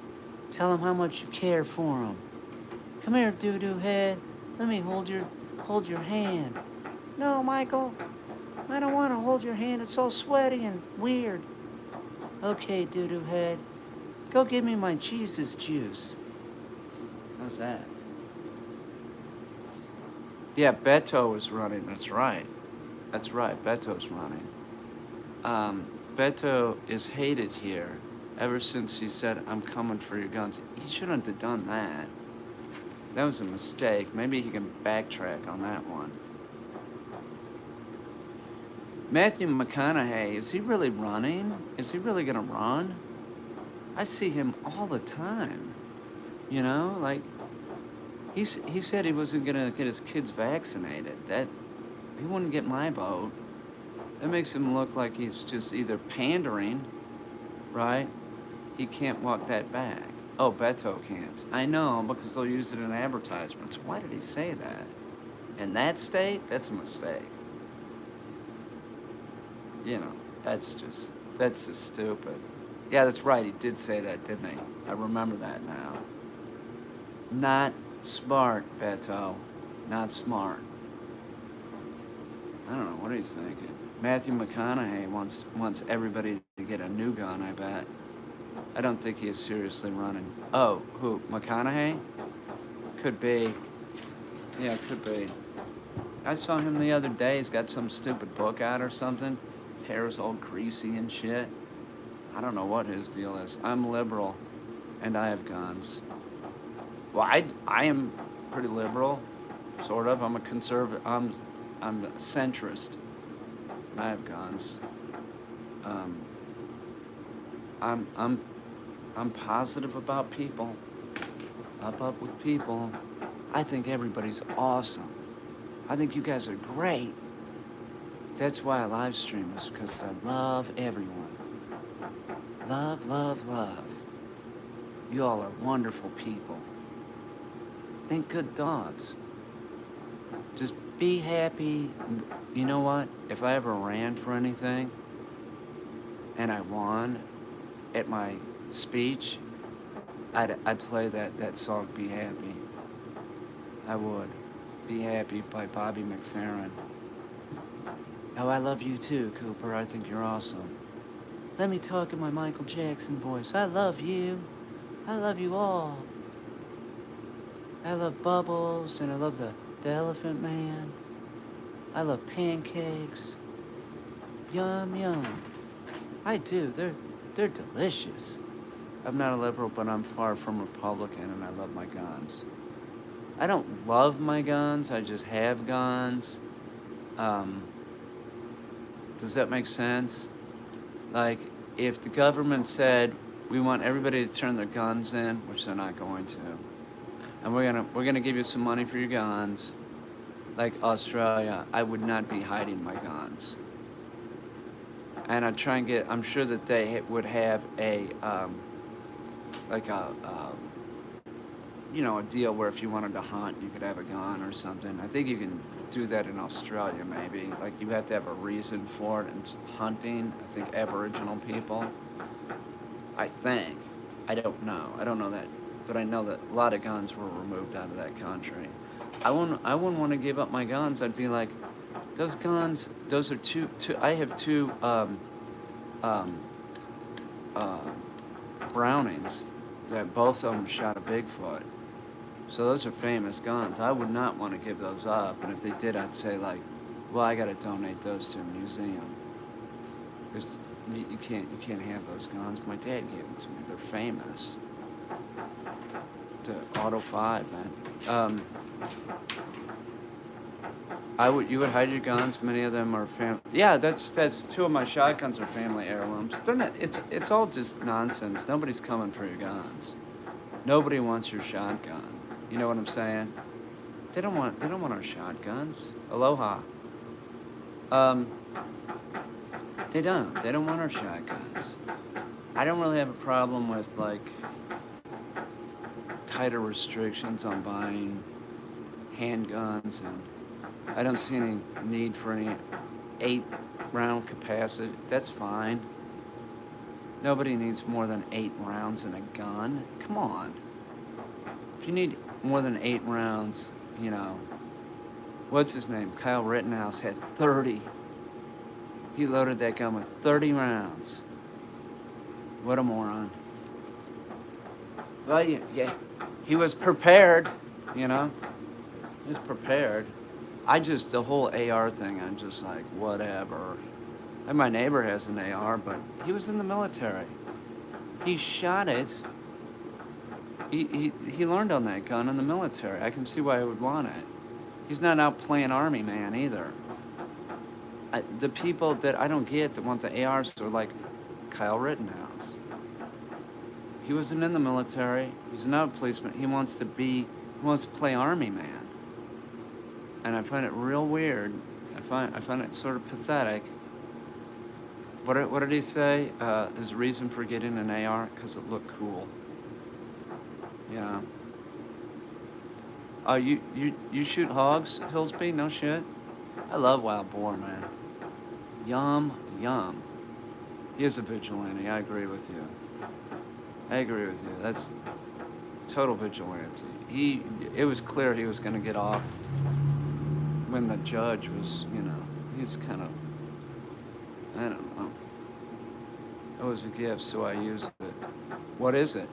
Tell him how much you care for him. Come here, Doo-Doo Head. Let me hold your hand. No, Michael. I don't want to hold your hand. It's all sweaty and weird. Okay, Doo-Doo Head. Go give me my Jesus juice. How's that? Yeah, Beto is running. That's right. Beto's running. Beto is hated here ever since he said, I'm coming for your guns. He shouldn't have done that. That was a mistake. Maybe he can backtrack on that one. Matthew McConaughey, is he really running? Is he really going to run? I see him all the time. You know, like, he said he wasn't going to get his kids vaccinated. That, he wouldn't get my vote. That makes him look like he's just either pandering, right? He can't walk that back. Oh, Beto can't. I know, because they'll use it in advertisements. Why did he say that? In that state, that's a mistake. You know, that's just stupid. Yeah, that's right, he did say that, didn't he? I remember that now. Not smart, Beto. Not smart. I don't know, what he's thinking. Matthew McConaughey wants everybody to get a new gun, I bet. I don't think he is seriously running. Oh, who? McConaughey? Could be. Yeah, could be. I saw him the other day. He's got some stupid book out or something. His hair is all greasy and shit. I don't know what his deal is. I'm liberal, and I have guns. Well, I am pretty liberal, sort of. I'm a conservative. I'm a centrist, and I have guns. I'm positive about people. Up with people. I think everybody's awesome. I think you guys are great. That's why I live stream, is because I love everyone. Love, love, love. You all are wonderful people. Think good thoughts. Just be happy. You know what? If I ever ran for anything and I won at my speech, I'd play that song, Be Happy. I would. Be Happy by Bobby McFerrin. Oh, I love you too, Cooper. I think you're awesome. Let me talk in my Michael Jackson voice. I love you. I love you all. I love Bubbles, and I love the Elephant Man. I love pancakes. Yum, yum. I do. They're delicious. I'm not a liberal, but I'm far from Republican, and I love my guns. I don't love my guns. I just have guns. Does that make sense? Like, if the government said, we want everybody to turn their guns in, which they're not going to, and we're gonna give you some money for your guns, like Australia, I would not be hiding my guns. And I'd try and get, I'm sure that they would have a, a deal where if you wanted to hunt, you could have a gun or something. I think you can do that in Australia, maybe. Like, you have to have a reason for it. And it's hunting, I think Aboriginal people. I think. I don't know. I don't know that. But I know that a lot of guns were removed out of that country. I wouldn't want to give up my guns. I'd be like, those guns, those are two I have two Brownings that both of them shot a Bigfoot. So those are famous guns. I would not want to give those up. And if they did, I'd say, like, well, I got to donate those to a museum. Because you can't have those guns. My dad gave them to me. They're famous. The Auto 5, man. You would hide your guns. Many of them are Yeah, that's two of my shotguns are family heirlooms. They're not. It's all just nonsense. Nobody's coming for your guns. Nobody wants your shotgun. You know what I'm saying? They don't want our shotguns. Aloha. They don't want our shotguns. I don't really have a problem with, like, tighter restrictions on buying handguns, and I don't see any need for any 8-round capacity. That's fine. Nobody needs more than 8 rounds in a gun. Come on. If you need more than 8 rounds, you know, what's his name? Kyle Rittenhouse had 30. He loaded that gun with 30 rounds. What a moron. Well, yeah. He was prepared, you know. He was prepared. The whole AR thing, I'm just like, whatever. And my neighbor has an AR, but he was in the military. He shot it. He learned on that gun in the military. I can see why he would want it. He's not out playing army man either. The people that I don't get that want the ARs are like Kyle Rittenhouse. He wasn't in the military. He's not a policeman. He wants to play army man. And I find it real weird. I find it sort of pathetic. What did he say? His reason for getting an AR? Because it looked cool. Yeah. Oh, you shoot hogs, Hillsby? No shit? I love wild boar, man. Yum, yum. He is a vigilante. I agree with you. That's total vigilante. It was clear he was going to get off when the judge was, he's kind of, I don't know. It was a gift, so I used it. What is it?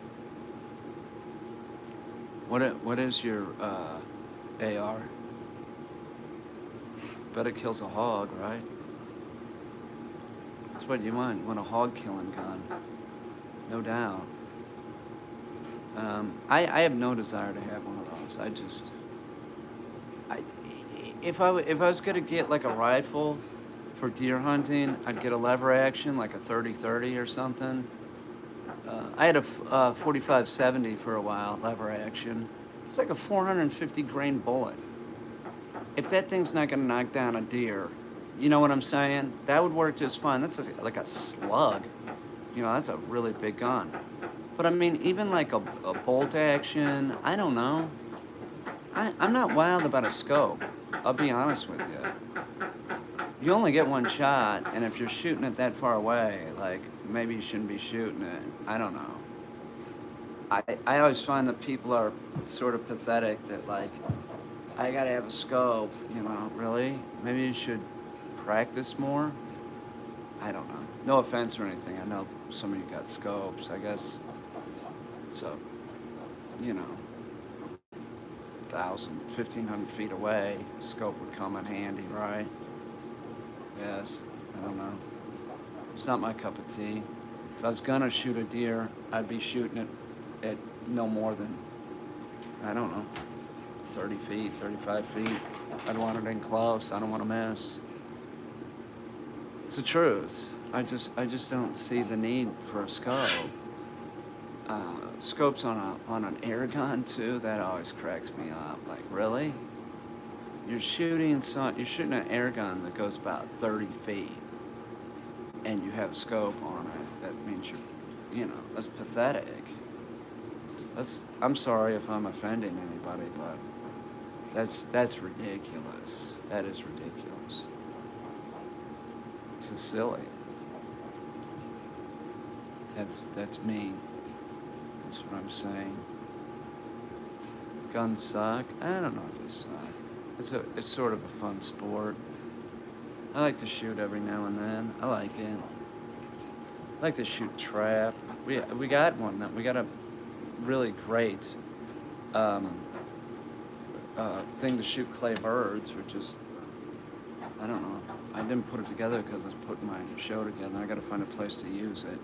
What is your AR? Bet it kills a hog, right? That's what you want. You want a hog killing gun. No doubt. I have no desire to have one of those. If I was gonna get like a rifle for deer hunting, I'd get a lever action, like a 30-30 or something. I had a 45-70 for a while, lever action. It's like a 450 grain bullet. If that thing's not gonna knock down a deer, you know what I'm saying? That would work just fine. That's like a slug. That's a really big gun. But I mean, even like a bolt action, I don't know. I'm not wild about a scope. I'll be honest with you. You only get one shot, and if you're shooting it that far away, like, maybe you shouldn't be shooting it. I don't know. I always find that people are sort of pathetic that, like, I gotta have a scope, really? Maybe you should practice more? I don't know. No offense or anything. I know some of you got scopes, I guess. So, 1,000, 1,500 feet away, a scope would come in handy, right? Yes, I don't know. It's not my cup of tea. If I was gonna shoot a deer, I'd be shooting it at no more than, I don't know, 30 feet, 35 feet. I'd want it in close. I don't want to miss. It's the truth. I just don't see the need for a scope. Scopes on an air gun too. That always cracks me up. Like, really? You're shooting an air gun that goes about 30 feet, and you have a scope on it. That means that's pathetic. I'm sorry if I'm offending anybody, but that's ridiculous. That is ridiculous. It's silly. That's me. That's what I'm saying. Guns suck. I don't know if they suck. It's sort of a fun sport. I like to shoot every now and then. I like it. I like to shoot trap. We got one. We got a really great thing to shoot clay birds, which is, I don't know. I didn't put it together because I was putting my show together. I got to find a place to use it.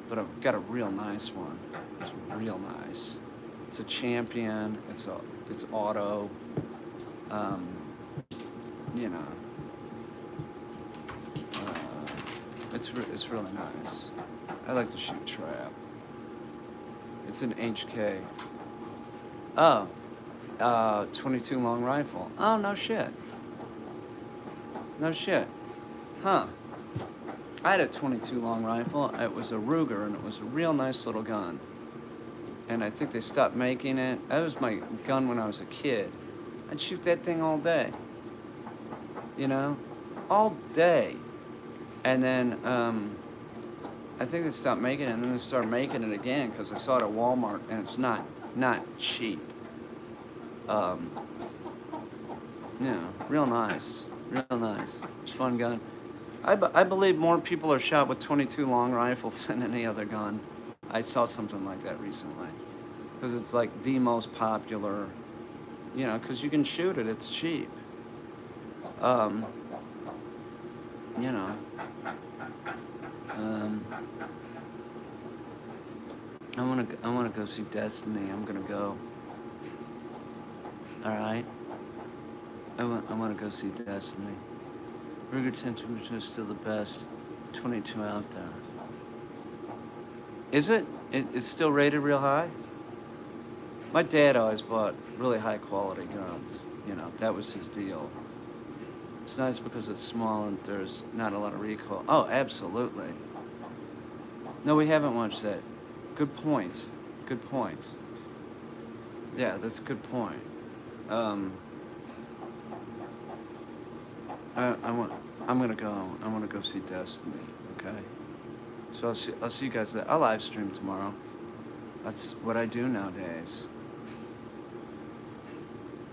But I've got a real nice one. It's real nice. It's a Champion. It's auto. It's really nice. I like to shoot trap. It's an HK. Oh, 22 long rifle. Oh, no shit. No shit. Huh. I had a 22 long rifle. It was a Ruger, and it was a real nice little gun. And I think they stopped making it. That was my gun when I was a kid. I'd shoot that thing all day. All day. And then I think they stopped making it, and then they started making it again because I saw it at Walmart, and it's not cheap. Real nice. Real nice. It's a fun gun. I believe more people are shot with 22 long rifles than any other gun. I saw something like that recently. Because it's like the most popular, because you can shoot it, it's cheap. you know, um, I wanna go see Destiny. I'm gonna go. All right. I wanna go see Destiny. Rigor temperature is still the best. 22 out there. Is it? It's still rated real high? My dad always bought really high quality guns. You know, that was his deal. It's nice because it's small and there's not a lot of recoil. Oh, absolutely. No, we haven't watched that. Good point. Good point. Yeah, that's a good point. Um, I want. I'm gonna go. I want to go see Destiny. Okay. So I'll see you guys there. I'll live stream tomorrow. That's what I do nowadays.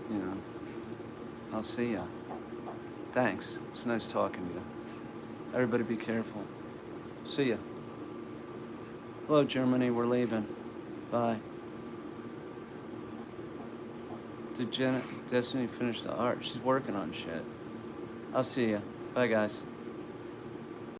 You know. I'll see ya. Thanks. It's nice talking to you. Everybody be careful. See ya. Hello, Germany. We're leaving. Bye. Did Destiny finish the art? She's working on shit. I'll see ya. Bye, guys.